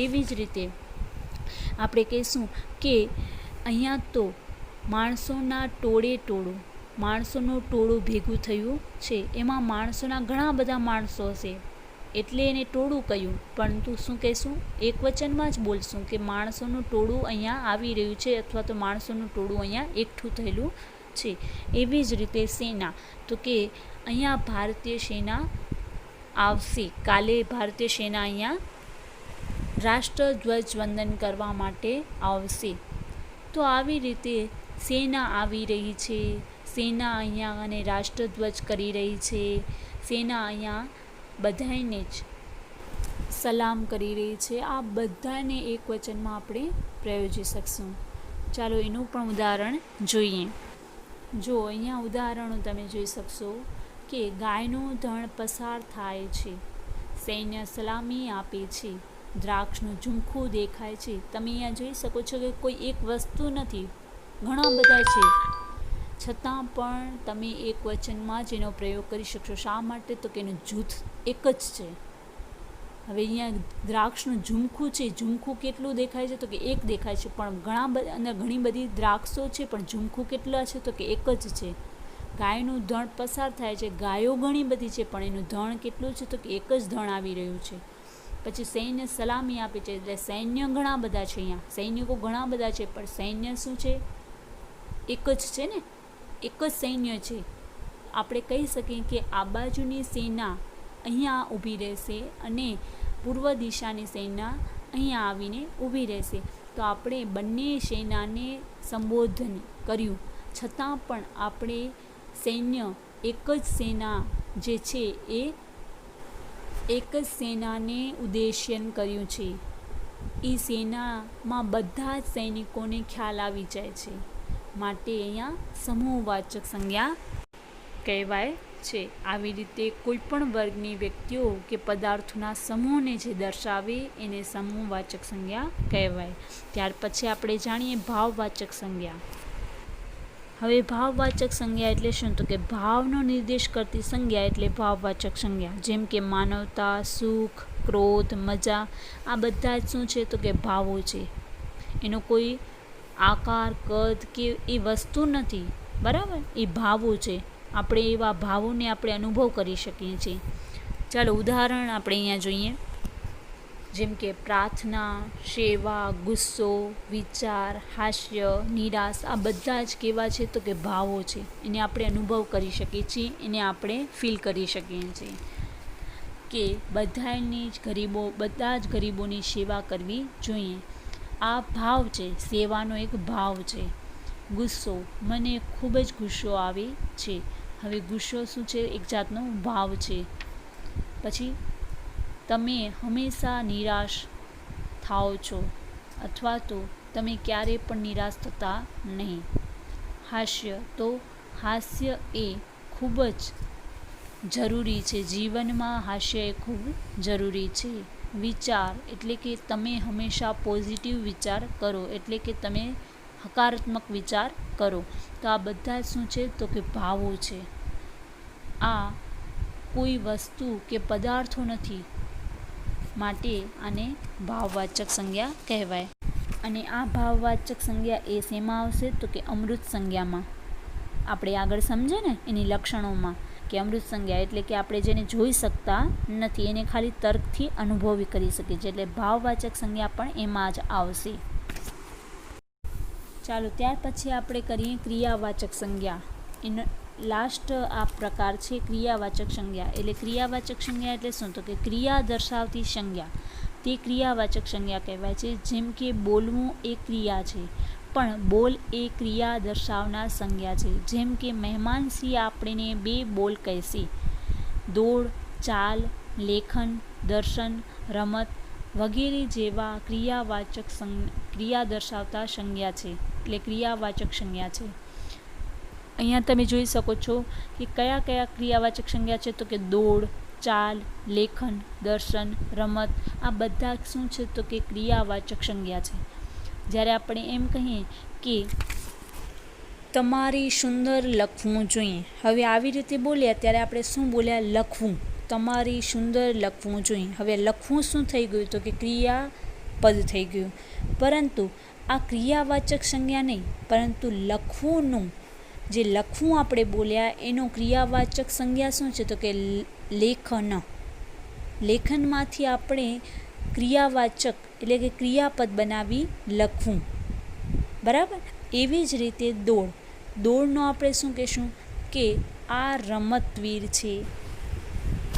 એવી જ રીતે આપણે કહીશું કે અહીંયા તો માણસોના ટોળું, માણસોનું ટોળું ભેગું થયું છે. એમાં માણસોના ઘણા બધા માણસો હશે એટલે એને ટોળું કહ્યું, પરંતુ શું કહીશું? એક વચનમાં જ બોલશું કે માણસોનું ટોળું અહીંયા આવી રહ્યું છે, અથવા તો માણસોનું ટોળું અહીંયા એકઠું થયેલું છે. એવી જ રીતે સેના. તો કે અહીંયા ભારતીય સેના આવશે. કાલે ભારતીય સેના અહીંયા રાષ્ટ્રધ્વજ વંદન કરવા માટે આવશે. તો આવી રીતે સેના આવી રહી છે. સેના અહીંયા અને રાષ્ટ્રધ્વજ કરી રહી છે. સેના અહીંયા બધાને જ સલામ કરી રહી છે. આ બધાને એક વચનમાં આપણે પ્રયોજી શકશું. ચાલો એનું પણ ઉદાહરણ જોઈએ. જો અહીંયા ઉદાહરણો તમે જોઈ શકશો કે ગાયનું ધણ પસાર થાય છે. સૈન્ય સલામી આપે છે. દ્રાક્ષનું ઝુમખું દેખાય છે. તમે અહીંયા જોઈ શકો છો કે કોઈ એક વસ્તુ નથી, ઘણા બધા છે, છતાં પણ તમે એક વચનમાં જ એનો પ્રયોગ કરી શકશો. શા માટે? તો કે એનું જૂથ એક જ છે. હવે અહીંયા દ્રાક્ષનું ઝુમખું છે. ઝુમખું કેટલું દેખાય છે? તો કે એક દેખાય છે, પણ ઘણી બધી દ્રાક્ષો છે, પણ ઝુમખું કેટલા છે? તો કે એક જ છે. ગાયનું ધણ પસાર થાય છે. ગાયો ઘણી બધી છે, પણ એનું ધણ કેટલું છે? તો કે એક જ ધણ આવી રહ્યું છે. પછી સૈન્ય સલામી આપે છે, એટલે સૈન્ય ઘણા બધા છે. અહીંયા સૈનિકો ઘણા બધા છે, પણ સૈન્ય શું છે? એક જ છે ને. એક જ સૈન્ય છે. આપણે કહી શકીએ કે આ બાજુની સેના અહીંયા ઊભી રહેશે અને પૂર્વ દિશાની સેના અહીંયા આવીને ઊભી રહેશે. તો આપણે બંને સેનાને સંબોધન કર્યું, છતાં પણ આપણે સૈન્ય એક જ સેના જે છે એ એક જ સેનાને ઉદ્દેશ્યન કર્યું છે. એ સેનામાં બધા જ સૈનિકોને ખ્યાલ આવી જાય છે, માટે અહીંયા સમૂહવાચક સંજ્ઞા કહેવાય છે. આવી રીતે કોઈ પણ વર્ગની વ્યક્તિઓ કે પદાર્થોના સમૂહને જે દર્શાવે એને સમૂહવાચક સંજ્ઞા કહેવાય. ત્યાર પછી આપણે જાણીએ ભાવવાચક સંજ્ઞા. હવે ભાવવાચક સંજ્ઞા એટલે શું? તો કે ભાવનો નિર્દેશ કરતી સંજ્ઞા એટલે ભાવવાચક સંજ્ઞા. જેમ કે માનવતા, સુખ, ક્રોધ, મજા, આ બધા જ શું છે? તો કે ભાવો છે. એનો કોઈ આકાર, કદ કે એ વસ્તુ નથી, બરાબર? એ ભાવો છે. આપણે એવા ભાવોને આપણે અનુભવ કરી શકીએ છીએ. ચાલો ઉદાહરણ આપણે અહીંયા જોઈએ. જેમ કે પ્રાર્થના, સેવા, ગુસ્સો, વિચાર, હાસ્ય, નિરાશ, આ બધા જ કેવા છે? તો કે ભાવો છે. એને આપણે અનુભવ કરી શકીએ છીએ, એને આપણે ફીલ કરી શકીએ છીએ કે બધા જ ગરીબોની સેવા કરવી જોઈએ. આ ભાવ છે, સેવાનો એક ભાવ છે. ગુસ્સો, મને ખૂબ જ ગુસ્સો આવે છે. હવે ગુસ્સો શું છે? એક જાતનો ભાવ છે. પછી તમે હંમેશા નિરાશ થાઓ છો અથવા તો તમે ક્યારેય પણ નિરાશ થતા નહીં. હાસ્ય, તો હાસ્ય એ ખૂબ જ જરૂરી છે. જીવનમાં હાસ્ય એ ખૂબ જરૂરી છે. વિચાર એટલે કે તમે હંમેશા પોઝિટિવ વિચાર કરો, એટલે કે તમે હકારાત્મક વિચાર કરો. તો આ બધા શું છે? તો કે ભાવો છે. આ કોઈ વસ્તુ કે પદાર્થો નથી, માટે આને ભાવવાચક સંજ્ઞા કહેવાય. અને આ ભાવવાચક સંજ્ઞા એ શેમાં આવશે? તો કે અમૃત સંજ્ઞામાં. આપણે આગળ સમજે ને એની લક્ષણોમાં કે અમૃત સંજ્ઞા એટલે કે આપણે જેને જોઈ શકતા નથી, એને ખાલી તર્કથી અનુભવી કરી શકીએ છીએ, એટલે ભાવવાચક સંજ્ઞા પણ એમાં જ આવશે. ચાલો ત્યાર પછી આપણે કરીએ ક્રિયાવાચક સંજ્ઞા. એનો લાસ્ટ આ પ્રકાર છે ક્રિયાવાચક સંજ્ઞા. એટલે ક્રિયાવાચક સંજ્ઞા એટલે શું? તો કે ક્રિયા દર્શાવતી સંજ્ઞા, તે ક્રિયાવાચક સંજ્ઞા કહેવાય છે. જેમ કે બોલવું એ ક્રિયા છે, પણ બોલ એ ક્રિયા દર્શાવનાર સંજ્ઞા છે. જેમ કે મહેમાનશ્રી આપણને 2 બોલ કહેશે. દોડ, ચાલ, લેખન, દર્શન, રમત વગેરે જેવા ક્રિયા દર્શાવતા સંજ્ઞા છે, એટલે ક્રિયાવાચક સંજ્ઞા છે. અહીંયા તમે જોઈ શકો છો કે કયા કયા ક્રિયાવાચક સંજ્ઞા છે? તો કે દોડ, ચાલ, લેખન, દર્શન, રમત, આ બધા શું છે? તો કે ક્રિયાવાચક સંજ્ઞા છે. જ્યારે આપણે એમ કહીએ કે તમારે સુંદર લખવું જોઈએ, હવે આવી રીતે બોલ્યા ત્યારે આપણે શું બોલ્યા? લખવું. તમારે સુંદર લખવું જોઈએ. હવે લખવું શું થઈ ગયું? તો કે ક્રિયાપદ થઈ ગયું. પરંતુ આ ક્રિયાવાચક સંજ્ઞા નહીં, પરંતુ લખવુંનું જે લખવું આપણે બોલ્યા એનો ક્રિયાવાચક સંજ્ઞા શું છે? તો કે લેખન. લેખનમાંથી આપણે ક્રિયાવાચક એટલે કે ક્રિયાપદ બનાવી લખવું, બરાબર? એવી જ રીતે દોડનો આપણે શું કહેશું? કે આ રમતવીર છે,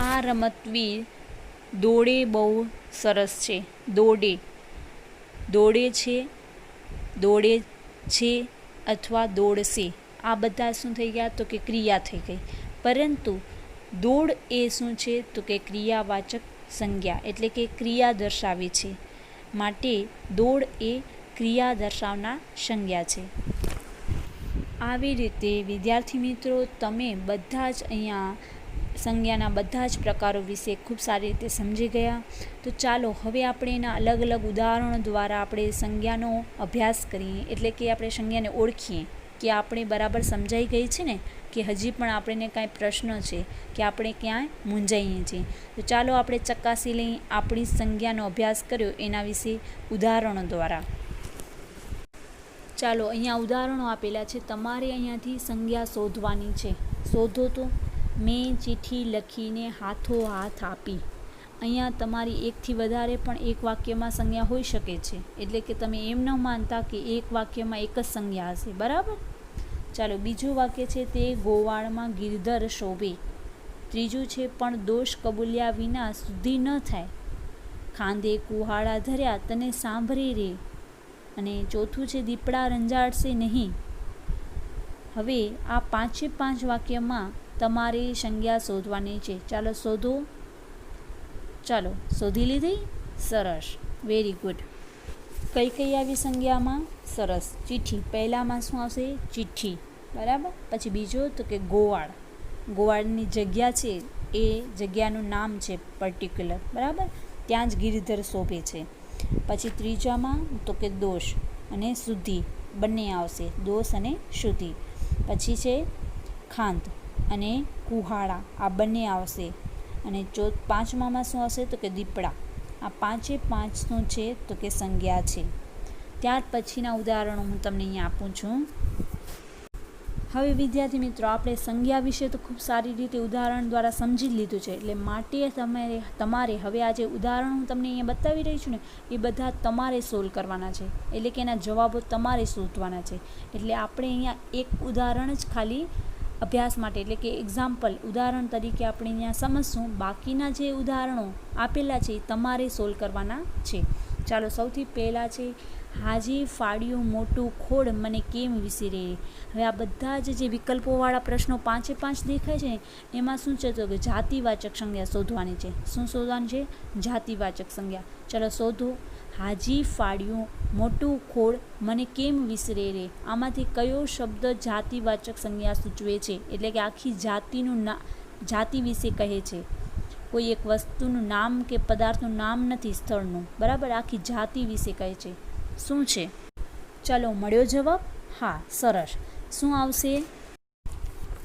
આ રમતવીર દોડે બહુ સરસ છે. દોડે છે અથવા દોડશે, આ બધા શું થઈ ગયા? તો કે ક્રિયા થઈ ગઈ. પરંતુ દોડ એ શું છે? તો કે ક્રિયાવાચક સંજ્ઞા એટલે કે ક્રિયા દર્શાવે છે, માટે દોડ એ ક્રિયા દર્શાવનાર સંજ્ઞા છે. આવી રીતે વિદ્યાર્થી મિત્રો તમે બધા જ અહીંયા સંજ્ઞાના બધા જ પ્રકારો વિશે ખૂબ સારી રીતે સમજી ગયા. તો ચાલો હવે આપણે એના અલગ અલગ ઉદાહરણો દ્વારા આપણે સંજ્ઞાનો અભ્યાસ કરીએ, એટલે કે આપણે સંજ્ઞાને ઓળખીએ કે આપણે બરાબર સમજાઈ ગઈ છે ને, કે હજી પણ આપણને કાંઈ પ્રશ્ન છે કે આપણે ક્યાંય મૂંઝાઈએ છીએ. તો ચાલો આપણે ચકાસી લઈએ આપણી સંજ્ઞાનો અભ્યાસ કર્યો એના વિશે ઉદાહરણો દ્વારા. ચાલો અહીંયા ઉદાહરણો આપેલા છે, તમારે અહીંયાથી સંજ્ઞા શોધવાની છે. શોધો તો. મેં ચિઠ્ઠી લખીને હાથોહાથ આપી. અહીંયા તમારી એકથી વધારે પણ એક વાક્યમાં સંજ્ઞા હોઈ શકે છે, એટલે કે તમે એમ ન માનતા કે એક વાક્યમાં એક જ સંજ્ઞા હશે, બરાબર? ચાલો બીજું વાક્ય છે તે ગોવાળમાં ગિરધર શોભે. ત્રીજું છે પણ દોષ કબૂલ્યા વિના શુદ્ધિ ન થાય. ખાંદે કુહાડા ધર્યા તને સાંભળી રે. અને ચોથું છે દીપડા રંજાડશે નહીં. હવે આ 5 વાક્યમાં તમારે સંજ્ઞા શોધવાની છે. ચાલો શોધો. ચાલો શોધી લીધી? સરસ, વેરી ગુડ. કઈ કઈ આવી સંજ્ઞામાં? સરસ. ચિઠ્ઠી, પહેલામાં શું આવશે? ચિઠ્ઠી, બરાબર. પછી બીજો તો કે ગોવાળ. ગોવાળની જગ્યા છે એ જગ્યાનું નામ છે પર્ટિક્યુલર, બરાબર. ત્યાં જ ગિરધર શોભે છે. પછી ત્રીજામાં તો કે દોષ અને શુદ્ધિ બંને આવશે, દોષ અને શુદ્ધિ. પછી છે ખાંદ અને કુહાડા, આ બંને આવશે. અને પાંચમામાં શું આવશે? તો કે દીપડા. આ 5 છે તો કે સંજ્ઞા છે. ત્યાર પછીના ઉદાહરણો હું તમને અહીંયા આપું છું. હવે વિદ્યાર્થી મિત્રો, આપણે સંજ્ઞા વિશે તો ખૂબ સારી રીતે ઉદાહરણ દ્વારા સમજી જ લીધું છે. એટલે માટે તમારે હવે આ જે ઉદાહરણ હું તમને અહીંયા બતાવી રહી છું ને, એ બધા તમારે સોલ્વ કરવાના છે. એટલે કે એના જવાબો તમારે શોધવાના છે. એટલે આપણે અહીંયા એક ઉદાહરણ જ ખાલી અભ્યાસ માટે, એટલે કે એક્ઝામ્પલ, ઉદાહરણ તરીકે આપણે અહીંયા સમજશું. બાકીના જે ઉદાહરણો આપેલા છે એ તમારે સોલ્વ કરવાના છે. ચાલો સૌથી પહેલાં છે હાજી ફાડ્યું મોટું ખોડ મને કેમ વિસરે. હવે આ બધા જ જે વિકલ્પોવાળા પ્રશ્નો 5 દેખાય છે ને, એમાં શું છે તો કે જાતિવાચક સંજ્ઞા શોધવાની છે. શું શોધવાની છે? જાતિવાચક સંજ્ઞા. ચાલો શોધો. હાજી ફાડ્યું મોટું ખોડ મને કેમ વિસરે રે. આમાંથી કયો શબ્દ જાતિવાચક સંજ્ઞા સૂચવે છે? એટલે કે આખી જાતિ વિશે કહે છે. કોઈ એક વસ્તુનું નામ કે પદાર્થનું નામ નથી, સ્થળનું, બરાબર. આખી જાતિ વિશે કહે છે. શું છે? ચાલો મળ્યો જવાબ? હા, સરસ. શું આવશે?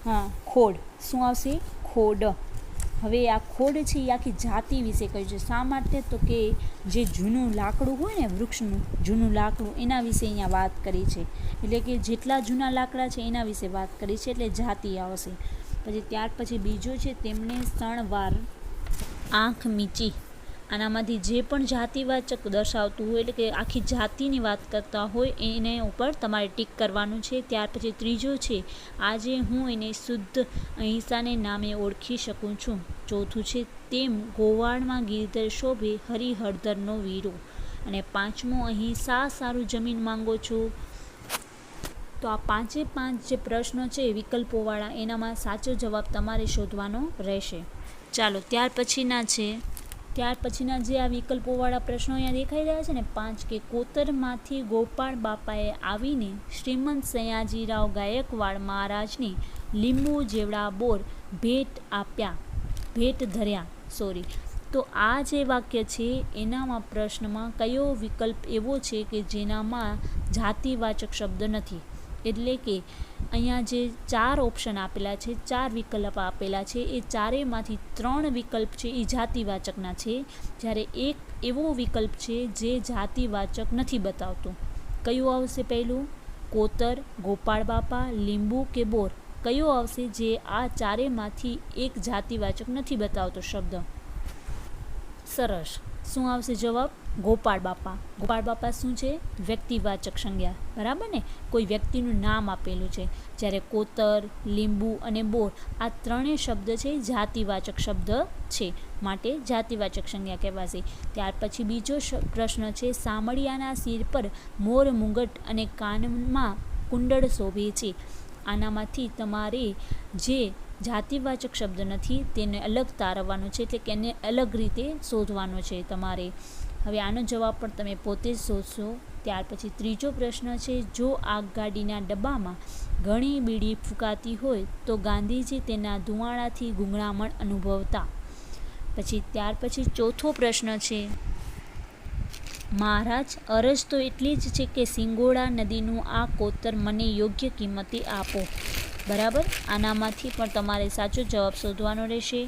હા, ખોડ. શું આવશે? ખોડ. હવે આ ખોડ છે એ આખી જાતિ વિશે કહ્યું છે. શા માટે? તો કે જે જૂનું લાકડું હોય ને, વૃક્ષનું જૂનું લાકડું, એના વિશે અહીંયા વાત કરી છે. એટલે કે જેટલા જૂના લાકડા છે એના વિશે વાત કરી છે, એટલે જાતિ આવશે. પછી ત્યાર પછી બીજો છે તેમણે સણવાર આંખ મીચી. આનામાંથી જે પણ જાતિવાચક દર્શાવતું હોય, એટલે કે આખી જાતિની વાત કરતા હોય, એને ઉપર તમારે ટીક કરવાનું છે. ત્યાર પછી ત્રીજો છે આજે હું એને શુદ્ધ અહિંસાને નામે ઓળખી શકું છું. ચોથું છે તેમ ગોવાળમાં ગિરધર શોભે હરિહરધરનો વીરો. અને પાંચમો અહીં સારું જમીન માંગો છો. તો આ 5 જે પ્રશ્નો છે વિકલ્પોવાળા, એનામાં સાચો જવાબ તમારે શોધવાનો રહેશે. ચાલો ત્યાર પછીના જે આ વિકલ્પોવાળા પ્રશ્નો અહીંયા દેખાઈ રહ્યા છે ને 5, કે કોતરમાંથી ગોપાળ બાપાએ આવીને શ્રીમંત સયાજીરાવ ગાયકવાડ મહારાજને લીંબુ જેવડા બોર ભેટ ધર્યા. તો આ જે વાક્ય છે એનામાં પ્રશ્નમાં કયો વિકલ્પ એવો છે કે જેનામાં જાતિવાચક શબ્દ નથી? એટલે કે અહીંયા જે 4 ઓપ્શન આપેલા છે, 4 વિકલ્પ આપેલા છે, એ ચારેયમાંથી 3 વિકલ્પ છે એ જાતિવાચકના છે, જ્યારે એક એવો વિકલ્પ છે જે જાતિવાચક નથી બતાવતો. કયું આવશે પહેલું? કોતર, ગોપાળ બાપા, લીંબુ કે બોર? કયો આવશે જે આ ચારેયમાંથી એક જાતિવાચક નથી બતાવતો શબ્દ? સરસ. શું આવશે જવાબ? ગોપાળ બાપા. ગોપાળ બાપા શું છે? વ્યક્તિવાચક સંજ્ઞા, બરાબર ને? કોઈ વ્યક્તિનું નામ આપેલું છે. જ્યારે કોતર, લીંબુ અને બોર આ ત્રણેય શબ્દ છે જાતિવાચક શબ્દ છે, માટે જાતિવાચક સંજ્ઞા કહેવાશે. ત્યાર પછી બીજો પ્રશ્ન છે સામળિયાના સિર પર મોર મુગટ અને કાનમાં કુંડળ શોભે છે. આનામાંથી તમારે જે જાતિવાચક શબ્દ નથી તેને અલગ તારવવાનો છે, એટલે કે એને અલગ રીતે શોધવાનો છે તમારે. હવે આનો જવાબ પણ તમે પોતે જ શોધશો. ત્યાર પછી ત્રીજો પ્રશ્ન છે જો આગગાડીના ડબ્બામાં ઘણી બીડી ફૂંકાતી હોય તો ગાંધીજી તેના ધુમાડાથી ગૂંગળામણ અનુભવતા. ત્યાર પછી ચોથો પ્રશ્ન છે મહારાજ અરજ તો એટલી જ છે કે સિંગોડા નદીનું આ કોતર મને યોગ્ય કિંમતે આપો. બરાબર. આનામાંથી પણ તમારે સાચો જવાબ શોધવાનો રહેશે.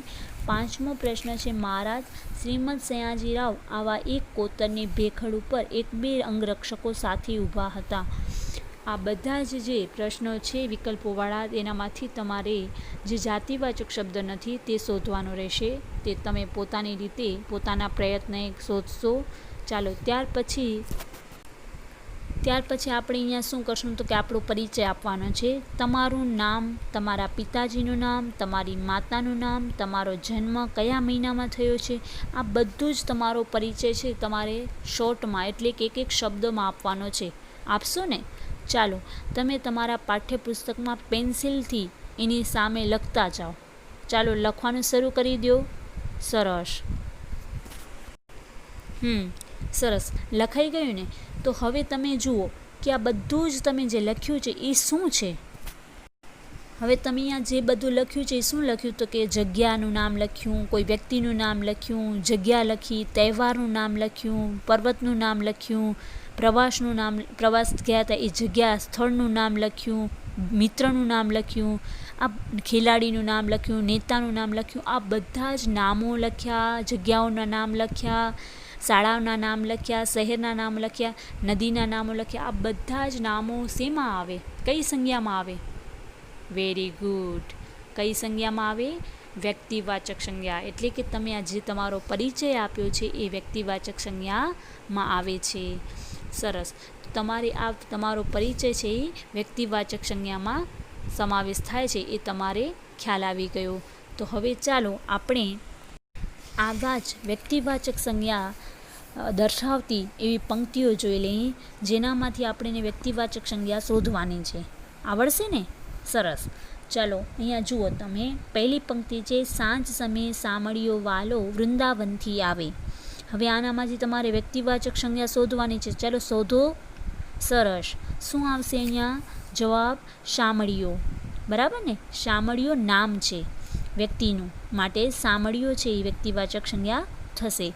પાંચમો પ્રશ્ન છે મહારાજ શ્રીમંત સયાજીરાવ આવા એક કોતરની ભેખડ ઉપર 1-2 અંગરક્ષકો સાથે ઊભા હતા. આ બધા જ જે પ્રશ્નો છે વિકલ્પોવાળા, એનામાંથી તમારે જે જાતિવાચક શબ્દ નથી તે શોધવાનો રહેશે. તે તમે પોતાની રીતે પોતાના પ્રયત્ને શોધશો. ચાલો ત્યાર પછી ત્યાર પછી આપણે અહીંયા શું કરશું તો કે આપણો પરિચય આપવાનો છે. તમારું નામ, તમારા પિતાજીનું નામ, તમારી માતાનું નામ, તમારો જન્મ કયા મહિનામાં થયો છે, આ બધું જ તમારો પરિચય છે તમારે શોર્ટમાં એટલે કે એક શબ્દમાં આપવાનો છે. આપશો ને? ચાલો તમે તમારા પાઠ્યપુસ્તકમાં પેન્સિલથી એની સામે લખતા જાઓ. ચાલો લખવાનું શરૂ કરી દો. સરસ. સરસ લખાઈ ગયું ને? તો હવે તમે જુઓ કે આ બધું જ તમે જે લખ્યું છે એ શું છે. હવે તમે અહીંયા જે બધું લખ્યું છે એ શું લખ્યું તો કે જગ્યાનું નામ લખ્યું, કોઈ વ્યક્તિનું નામ લખ્યું, જગ્યા લખી, તહેવારનું નામ લખ્યું, પર્વતનું નામ લખ્યું, પ્રવાસનું નામ, પ્રવાસ ગયા હતા એ જગ્યા સ્થળનું નામ લખ્યું, મિત્રનું નામ લખ્યું, આ ખેલાડીનું નામ લખ્યું, નેતાનું નામ લખ્યું. આ બધા જ નામો લખ્યા, જગ્યાઓના નામ લખ્યા, શાળાઓના નામ લખ્યા, શહેરના નામ લખ્યા, નદીના નામો લખ્યા. આ બધા જ નામો શેમાં આવે? કઈ સંજ્ઞામાં આવે? Very good. કઈ સંજ્ઞામાં આવે? વ્યક્તિવાચક સંજ્ઞા. એટલે કે તમે આ જે તમારો પરિચય આપ્યો છે એ વ્યક્તિવાચક સંજ્ઞામાં આવે છે. સરસ. તમારે આ તમારો પરિચય છે એ વ્યક્તિવાચક સંજ્ઞામાં સમાવેશ થાય છે એ તમારે ખ્યાલ આવી ગયો. તો હવે ચાલો આપણે આવા જ વ્યક્તિવાચક સંજ્ઞા દર્શાવતી એવી પંક્તિઓ જોઈ લઈએ જેનામાંથી આપણે વ્યક્તિવાચક સંજ્ઞા શોધવાની છે. આવડશે ને? સરસ. ચાલો અહીંયા જુઓ તમે. પહેલી પંક્તિ છે, સાંજ સમયે સામળીયો વાલો વૃંદાવનથી આવે. હવે આનામાંથી તમારે વ્યક્તિવાચક સંજ્ઞા શોધવાની છે. ચાલો શોધો. સરસ. શું આવશે અહીંયા? જવાબ શામળીયો. બરાબર ને? શામળીયો નામ છે વ્યક્તિનું, માટે શામળીયો છે એ વ્યક્તિવાચક સંજ્ઞા થશે.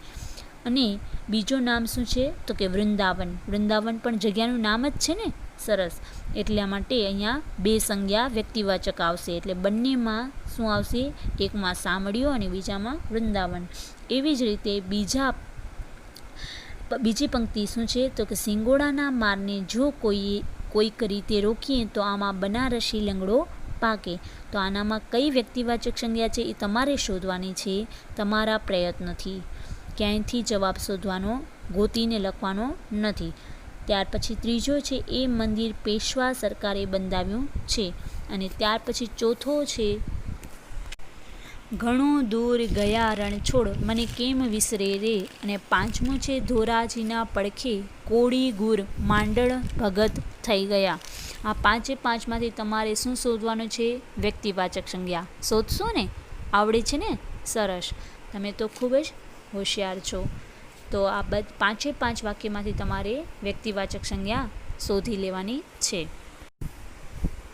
અને બીજું નામ શું છે તો કે વૃંદાવન. વૃંદાવન પણ જગ્યાનું નામ જ છે ને? સરસ. એટલા માટે અહીંયા બે સંજ્ઞા વ્યક્તિવાચક આવશે. એટલે બંનેમાં શું આવશે? એકમાં શામળીયો અને બીજામાં વૃંદાવન. એવી જ રીતે બીજી પંક્તિ શું છે તો કે સિંગોડાના મારને જો કોઈક રીતે રોકીએ તો આમાં બનારસી લંગડો પાકે. તો આનામાં કઈ વ્યક્તિવાચક સંજ્ઞા છે એ તમારે શોધવાની છે તમારા પ્રયત્નથી. ક્યાંયથી જવાબ શોધવાનો, ગોતીને લખવાનો નથી. ત્યાર પછી ત્રીજો છે, એ મંદિર પેશવા સરકારે બંધાવ્યું છે. અને ત્યાર પછી ચોથો છે, ઘણું દૂર ગયા રણ છોડ મને કેમ વિસરે રે. અને પાંચમું છે, ધોરાજીના પડખે કોળી ગુર માંડળ ભગત થઈ ગયા. આ પાંચમાંથી તમારે શું શોધવાનું છે? વ્યક્તિવાચક સંજ્ઞા. શોધશો ને? આવડે છે ને? સરસ. તમે તો ખૂબ જ હોશિયાર છો. તો આ પાંચે વાક્યમાંથી તમારે વ્યક્તિવાચક સંજ્ઞા શોધી લેવાની છે.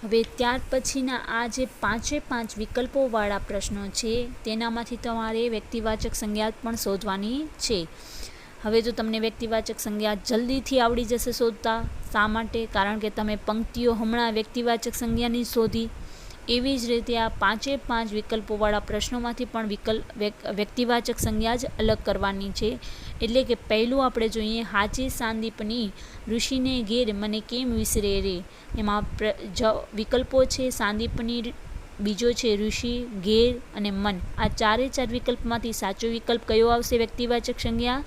હવે ત્યાર પછીના આ જે પાંચે વિકલ્પોવાળા પ્રશ્નો છે તેનામાંથી તમારે વ્યક્તિવાચક સંજ્ઞા પણ શોધવાની છે. હવે તો તમને વ્યક્તિવાચક સંજ્ઞા જલ્દીથી આવડી જશે શોધતા. શા માટે? કારણ કે તમે પંક્તિઓ હમણાં વ્યક્તિવાચક સંજ્ઞાની શોધી. એવી જ રીતે આ પાંચે વિકલ્પોવાળા પ્રશ્નોમાંથી પણ વ્યક્તિવાચક સંજ્ઞા જ અલગ કરવાની છે. એટલે કે પહેલું આપણે જોઈએ, હાચે સાંદીપની ઋષિને ઘેર મને કેમ વિસરે રે. એમાં વિકલ્પો છે સાંદીપની, બીજો છે ઋષિ, ઘેર અને મન. આ ચારે વિકલ્પમાંથી સાચો વિકલ્પ કયો આવશે વ્યક્તિવાચક સંજ્ઞા?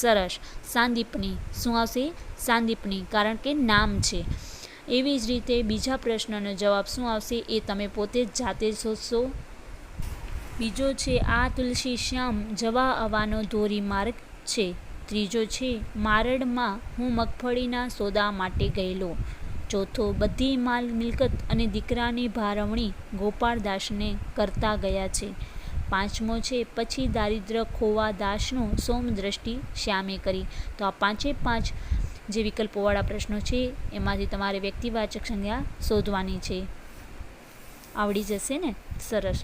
સરસ. સાંદીપની. શું આવશે? સાંદીપની, કારણ કે નામ છે. એવી જ રીતે બીજા પ્રશ્નનો જવાબ શું આવશે એ તમે પોતે જ જાતે શોધશો. બીજો છે, આ તુલસી શ્યામ જવા આવવાનો ધોરી માર્ગ છે. ત્રીજો છે, મારડમાં હું મગફળીના સોદા માટે ગયેલો. ચોથો, બધી માલ મિલકત અને દીકરાની ભારવણી ગોપાળદાસને કરતા ગયા છે. પાંચમો છે, પછી દારિદ્ર ખોવા દાસનું સોમદ્રષ્ટિ શ્યામે કરી. તો આ પાંચે જે વિકલ્પોવાળા પ્રશ્નો છે એમાંથી તમારે વ્યક્તિવાચક સંજ્ઞા શોધવાની છે. આવડી જશે ને? સરસ.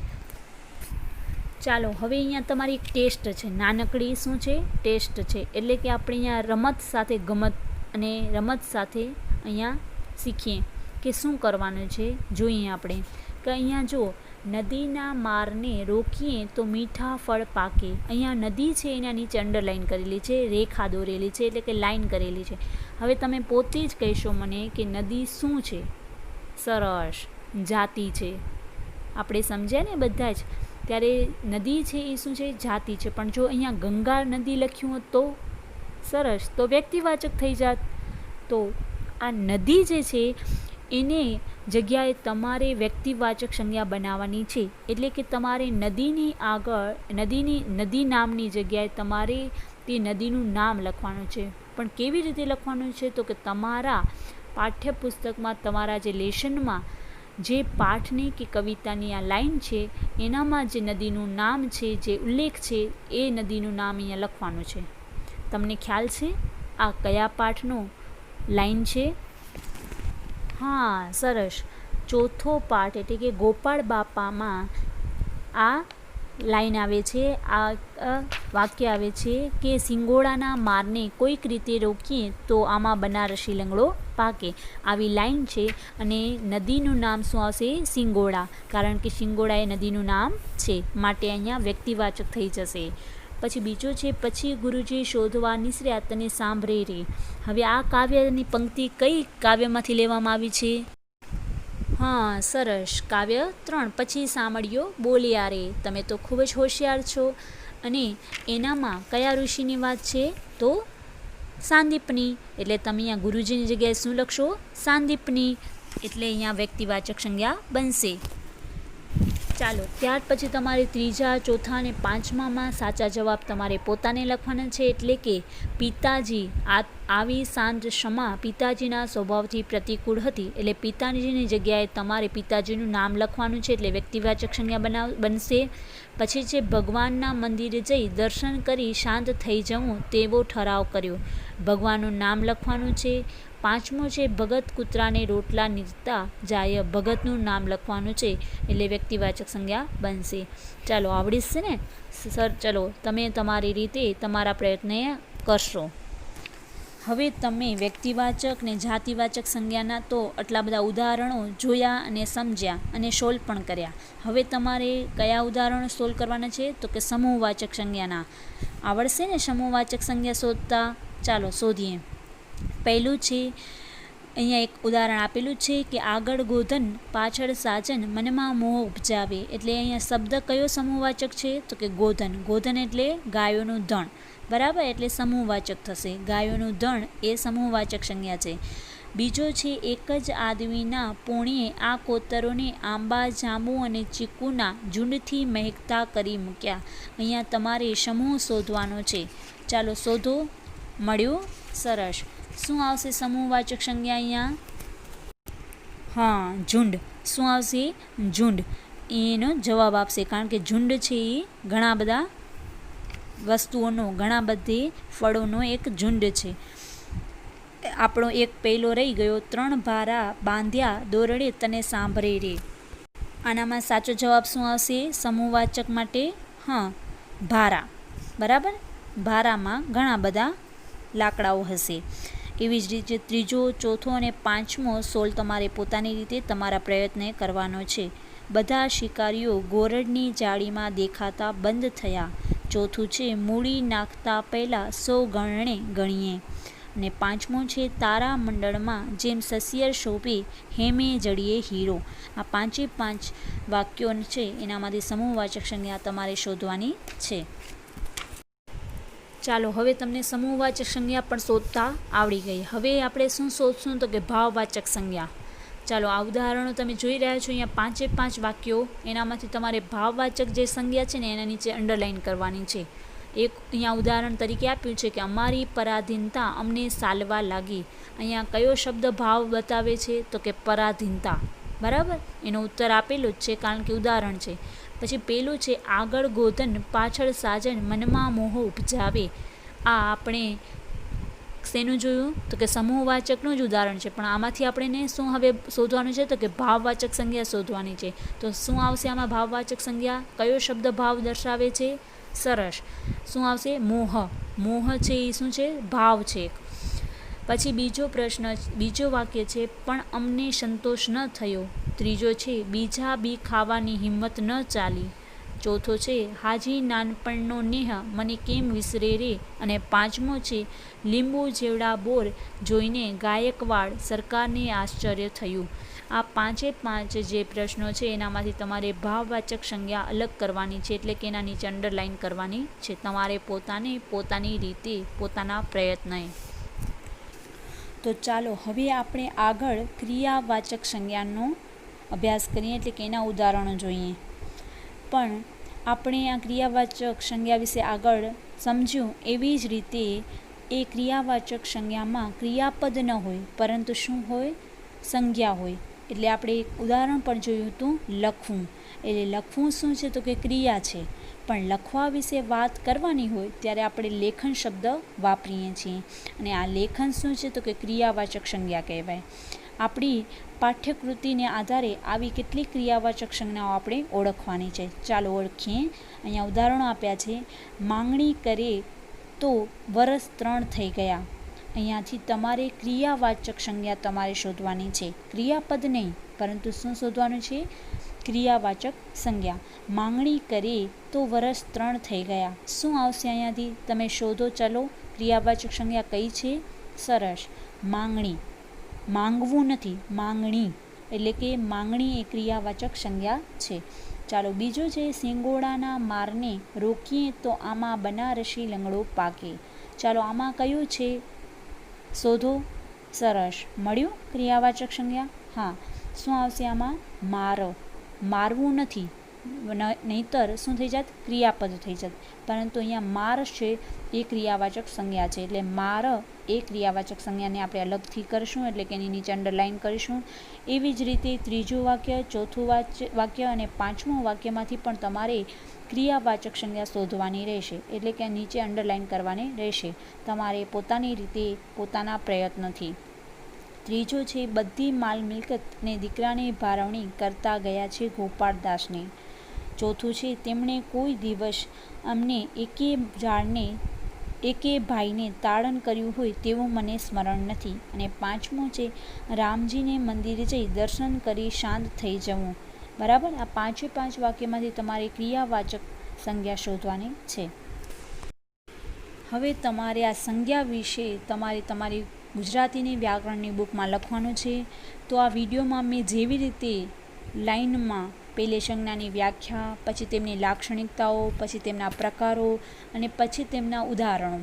ચાલો હવે અહીંયા તમારી એક ટેસ્ટ છે, નાનકડી. શું છે? ટેસ્ટ છે. એટલે કે આપણે અહીંયા રમત સાથે ગમત અને રમત સાથે અહીંયા શીખીએ કે શું કરવાનું છે. જોઈએ આપણે કે અહીંયા જુઓ, નદીના મારને રોકીએ તો મીઠા ફળ પાકે. અહીંયા નદી છે એના નીચે અંડરલાઈન કરેલી છે, રેખા દોરેલી છે, એટલે કે લાઈન કરેલી છે. હવે તમે પોતે જ કહેશો મને કે નદી શું છે? સરસ, જાતિ છે. આપણે સમજ્યા ને બધા જ. ત્યારે નદી છે એ શું છે? જાતિ છે. પણ જો અહીંયા ગંગા નદી લખ્યું હોત તો સરસ, તો વ્યક્તિવાચક થઈ જાત. તો આ નદી જે છે એને જગ્યાએ તમારે વ્યક્તિવાચક સંજ્ઞા બનાવવાની છે. એટલે કે તમારે નદીની આગળ નદી નામની જગ્યાએ તમારે તે નદીનું નામ લખવાનું છે. પણ કેવી રીતે લખવાનું છે? તો કે તમારા પાઠ્યપુસ્તકમાં, તમારા જે લેશનમાં જે પાઠની કે કવિતાની આ લાઈન છે એનામાં જે નદીનું નામ છે, જે ઉલ્લેખ છે, એ નદીનું નામ અહીંયા લખવાનું છે. તમને ખ્યાલ છે આ કયા પાઠનો લાઈન છે? હા, સરસ. ચોથો પાઠ એટલે કે ગોપાળ બાપામાં આ લાઈન આવે છે, આ વાક્ય આવે છે કે સિંગોડાના મારને કોઈક રીતે રોકીએ તો આમાં બનારસી લંગડો પાકે. આવી લાઈન છે અને નદીનું નામ શું આવશે? સિંગોડા. કારણ કે સિંગોડા એ નદીનું નામ છે, માટે અહીંયા વ્યક્તિવાચક થઈ જશે. પછી બીજો છે, પછી ગુરુજી શોધવા નિસર્યા તને સાંભળે રે. હવે આ કાવ્યની પંક્તિ કઈ કાવ્યમાંથી લેવામાં આવી છે? હા, સરસ. કાવ્ય 3 પછી સાંભળ્યો બોલ્યા રે. તમે તો ખૂબ જ હોશિયાર છો. અને એનામાં કયા ઋષિની વાત છે? તો સાંદીપની. એટલે તમે અહીંયા ગુરુજીની જગ્યાએ શું લખશો? સાંદીપની. એટલે અહીંયા વ્યક્તિવાચક સંજ્ઞા બનશે. ચાલો, ત્યાર પછી તમારે ત્રીજા, ચોથા અને પાંચમામાં સાચા જવાબ તમારે પોતાને લખવાના છે. એટલે કે પિતાજી આવી શાંત ક્ષમા પિતાજીના સ્વભાવથી પ્રતિકૂળ હતી. એટલે પિતાજીની જગ્યાએ તમારે પિતાજીનું નામ લખવાનું છે, એટલે વ્યક્તિવાચક સંજ્ઞા બનશે. પછી છે ભગવાનના મંદિરે જઈ દર્શન કરી શાંત થઈ જવું તેવો ઠરાવ કર્યો. ભગવાનનું નામ લખવાનું છે. પાંચમો છે ભગત કૂતરાને રોટલા નીરતા જાય. ભગતનું નામ લખવાનું છે, એટલે વ્યક્તિવાચક સંજ્ઞા બનશે. ચાલો, આવડી છે ને સર? ચલો, તમે તમારી રીતે તમારા પ્રયત્ન કરશો. હવે તમે વ્યક્તિવાચક ને જાતિવાચક સંજ્ઞાના તો આટલા બધા ઉદાહરણો જોયા અને સમજ્યા અને સોલ્વ પણ કર્યા. હવે તમારે કયા ઉદાહરણો સોલ્વ કરવાના છે? તો કે સમૂહવાચક સંજ્ઞાના. આવડશે ને સમૂહવાચક સંજ્ઞા શોધતા? ચાલો શોધીએ. પહેલું છે, અહીંયા એક ઉદાહરણ આપેલું છે કે આગળ ગોધન પાછળ સાજન મનમાં મોહ ઉપજાવે. એટલે અહીંયા શબ્દ કયો સમૂહવાચક છે? તો કે ગોધન. ગોધન એટલે ગાયોનું ધણ, બરાબર? એટલે સમૂહવાચક થશે. ગાયોનું ધણ એ સમૂહવાચક સંજ્ઞા છે. બીજો છે એક જ આદમીના પોણીએ આ કોતરોને આંબા, જાંબુ અને ચીકુના ઝુંડથી મહેકતા કરી મૂક્યા. અહીંયા તમારે સમૂહ શોધવાનો છે. ચાલો શોધો. મળ્યું? સરસ. શું આવશે સમૂહવાચક સંજ્ઞા અહીંયા? હા, ઝુંડ. શું આવશે? ઝુંડ. એનો જવાબ આપશે. કારણ કે ઝુંડ છે એ ઘણા બધા વસ્તુઓનો, ઘણા બધી ફળોનો એક ઝુંડ છે. આપણો એક પહેલો રહી ગયો, 3 ભારા બાંધ્યા દોરડે તને સાંભળે રે. આનામાં સાચો જવાબ શું આવશે સમૂહવાચક માટે? હા, ભારા. બરાબર? ભારામાં ઘણા બધા લાકડાઓ હશે. એવી જ રીતે ત્રીજો, ચોથો અને પાંચમો સોલ તમારે પોતાની રીતે તમારા પ્રયત્ન કરવાનો છે. બધા શિકારીઓ ગોરડની જાળીમાં દેખાતા બંધ થયા. ચોથું છે મૂડી નાખતા પહેલાં સૌ ગણને ગણીએ. અને પાંચમો છે તારા મંડળમાં જેમ સસિયર શોભે હેમે જડીએ હીરો. આ 5 વાક્યો છે, એનામાંથી સમૂહવાચક સંજ્ઞા તમારે શોધવાની છે. ચાલો, હવે તમને સમૂહવાચક સંજ્ઞા પણ શોધતા આવડી ગઈ. હવે આપણે શું શોધશું? તો કે ભાવવાચક સંજ્ઞા. ચાલો, આ ઉદાહરણો તમે જોઈ રહ્યા છો. અહીંયા 5 વાક્યો, એનામાંથી તમારે ભાવવાચક જે સંજ્ઞા છે ને એના નીચે અંડરલાઈન કરવાની છે. એક અહીંયા ઉદાહરણ તરીકે આપ્યું છે કે અમારી પરાધીનતા અમને સાલવા લાગી. અહીંયા કયો શબ્દ ભાવ બતાવે છે? તો કે પરાધીનતા. બરાબર? એનો ઉત્તર આપેલો જ છે, કારણ કે ઉદાહરણ છે. પછી પેલું છે આગળ ગોધન પાછળ સાજન મનમાં મોહ ઉપજાવે. આ આપણે શેનું જોયું? તો કે સમૂહવાચકનું જ ઉદાહરણ છે. પણ આમાંથી આપણે શું હવે શોધવાનું છે? તો કે ભાવવાચક સંજ્ઞા શોધવાની છે. તો શું આવશે આમાં ભાવવાચક સંજ્ઞા? કયો શબ્દ ભાવ દર્શાવે છે? સરસ. શું આવશે? મોહ. મોહ છે એ શું છે? ભાવ છે. પછી બીજો વાક્ય છે પણ અમને સંતોષ ન થયો. ત્રીજો છે બીજા બી ખાવાની હિંમત ન ચાલી. ચોથો છે હાજી નાનપણનો નેહ મને કેમ વિસરે રે. અને પાંચમો છે લીંબુ જેવડા બોર જોઈને ગાયકવાડ સરકારને આશ્ચર્ય થયું. આ 5 જે પ્રશ્નો છે એનામાંથી તમારે ભાવવાચક સંજ્ઞા અલગ કરવાની છે, એટલે કે એના નીચે અંડરલાઈન કરવાની છે તમારે પોતાની રીતે પોતાના પ્રયત્નએ. તો ચાલો હવે આપણે આગળ ક્રિયાવાચક સંજ્ઞાનો અભ્યાસ કરીએ, એટલે કે એના ઉદાહરણો જોઈએ. પણ આપણે આ ક્રિયાવાચક સંજ્ઞા વિશે આગળ સમજ્યું એવી જ રીતે એ ક્રિયાવાચક સંજ્ઞામાં ક્રિયાપદ ન હોય, પરંતુ શું હોય? સંજ્ઞા હોય. એટલે આપણે એક ઉદાહરણ પણ જોયું હતું, લખવું. એટલે લખવું શું છે? તો કે ક્રિયા છે. પણ લખવા વિશે વાત કરવાની હોય ત્યારે આપણે લેખન શબ્દ વાપરીએ છીએ, અને આ લેખન શું છે? તો કે ક્રિયાવાચક સંજ્ઞા કહેવાય. આપણી પાઠ્યકૃતિને આધારે આવી કેટલીક ક્રિયાવાચક સંજ્ઞાઓ આપણે ઓળખવાની છે. ચાલો ઓળખીએ. અહીંયા ઉદાહરણો આપ્યા છે. માંગણી કરે તો વરસ 3 થઈ ગયા. અહીંયાથી તમારે ક્રિયાવાચક સંજ્ઞા તમારે શોધવાની છે, ક્રિયાપદ નહીં, પરંતુ શું શોધવાનું છે? ક્રિયાવાચક સંજ્ઞા. માંગણી કરે તો વરસ 3 થઈ ગયા. શું આવશે અહીંયાથી? તમે શોધો. ચલો, ક્રિયાવાચક સંજ્ઞા કઈ છે? સરસ, માંગણી. માંગવું નથી, માંગણી. એટલે કે માંગણી એ ક્રિયાવાચક સંજ્ઞા છે. ચાલો બીજું છે, સિંગોડાના મારને રોકીએ તો આમાં બનારસી લંગડો પાકે. ચાલો આમાં કયું છે? શોધો. સરસ, મળ્યું ક્રિયાવાચક સંજ્ઞા. હા, શું આવશે આમાં? માર. મારવું નથી, નહીંતર શું થઈ જાત? ક્રિયાપદ થઈ જાત. પરંતુ અહીંયા માર છે એ ક્રિયાવાચક સંજ્ઞા છે, એટલે માર એ ક્રિયાવાચક સંજ્ઞાને આપણે અલગથી કરીશું, એટલે કે એની નીચે અંડરલાઇન કરીશું. એવી જ રીતે ત્રીજું વાક્ય, ચોથું વાક્ય અને પાંચમું વાક્યમાંથી પણ તમારે ક્રિયાવાચક સંજ્ઞા શોધવાની રહેશે, એટલે કે નીચે અંડરલાઇન કરવાની રહેશે તમારે પોતાની રીતે, પોતાના પ્રયત્નોથી. ત્રીજો છે, બધી માલ મિલકતને દીકરાની ભારવણી કરતા ગયા છે ગોપાળદાસને. ચોથું છે, તેમણે કોઈ દિવસ અમને એકે ભાઈને તાડન કર્યું હોય તેવું મને સ્મરણ નથી. અને પાંચમું છે, રામજીને મંદિરે જઈ દર્શન કરી શાંત થઈ જવું. બરાબર, આ 5 વાક્યમાંથી તમારે ક્રિયાવાચક સંજ્ઞા શોધવાની છે. હવે તમારે આ સંજ્ઞા વિશે તમારી ગુજરાતીની વ્યાકરણની બુકમાં લખવાનું છે. તો આ વિડીયોમાં મેં જેવી રીતે લાઇનમાં પહેલી સંજ્ઞાની વ્યાખ્યા, પછી તેમની લાક્ષણિકતાઓ, પછી તેમના પ્રકારો અને પછી તેમના ઉદાહરણો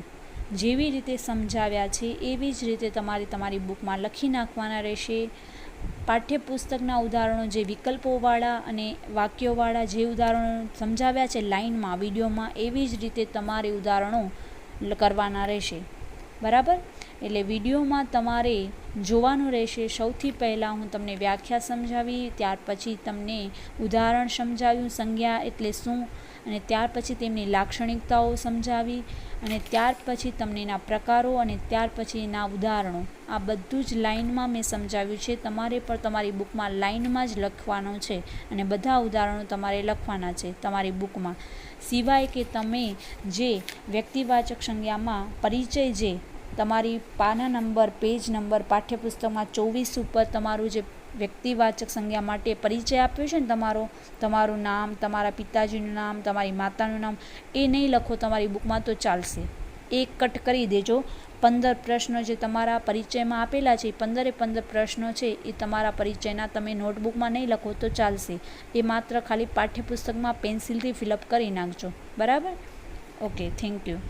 જેવી રીતે સમજાવ્યા છે એવી જ રીતે તમારે તમારી બુકમાં લખી નાખવાના રહેશે. પાઠ્યપુસ્તકના ઉદાહરણો જે વિકલ્પોવાળા અને વાક્યોવાળા જે ઉદાહરણો સમજાવ્યા છે લાઇનમાં, વિડીયોમાં, એવી જ રીતે તમારે ઉદાહરણો કરવાના રહેશે. બરાબર, એટલે વિડીયોમાં તમારે જોવાનું રહેશે. સૌથી પહેલાં હું તમને વ્યાખ્યા સમજાવી, ત્યાર પછી તમને ઉદાહરણ સમજાવ્યું, સંજ્ઞા એટલે શું, અને ત્યાર પછી તેમની લાક્ષણિકતાઓ સમજાવી, અને ત્યાર પછી તમને એના પ્રકારો, અને ત્યાર પછી એના ઉદાહરણો. આ બધું જ લાઇનમાં મેં સમજાવ્યું છે. તમારે પણ તમારી બુકમાં લાઇનમાં જ લખવાનું છે, અને બધા ઉદાહરણો તમારે લખવાના છે તમારી બુકમાં. સિવાય કે તમે જે વ્યક્તિવાચક સંજ્ઞામાં પરિચય, જે તમારી પાના નંબર, પેજ નંબર પાઠ્યપુસ્તકમાં 24 ઉપર તમારું જે વ્યક્તિવાચક સંજ્ઞા માટે પરિચય આપ્યો છે ને, તમારું નામ, તમારા પિતાજીનું નામ, તમારી માતાનું નામ, એ નહીં લખો તમારી બુકમાં તો ચાલશે. એક કટ કરી દેજો. 15 પ્રશ્નો જે તમારા પરિચયમાં આપેલા છે, 15 પ્રશ્નો છે એ તમારા પરિચયના તમે નોટબુકમાં નહીં લખો તો ચાલશે. એ માત્ર ખાલી પાઠ્યપુસ્તકમાં પેન્સિલથી ફિલઅપ કરી નાખજો. બરાબર? Okay, thank you.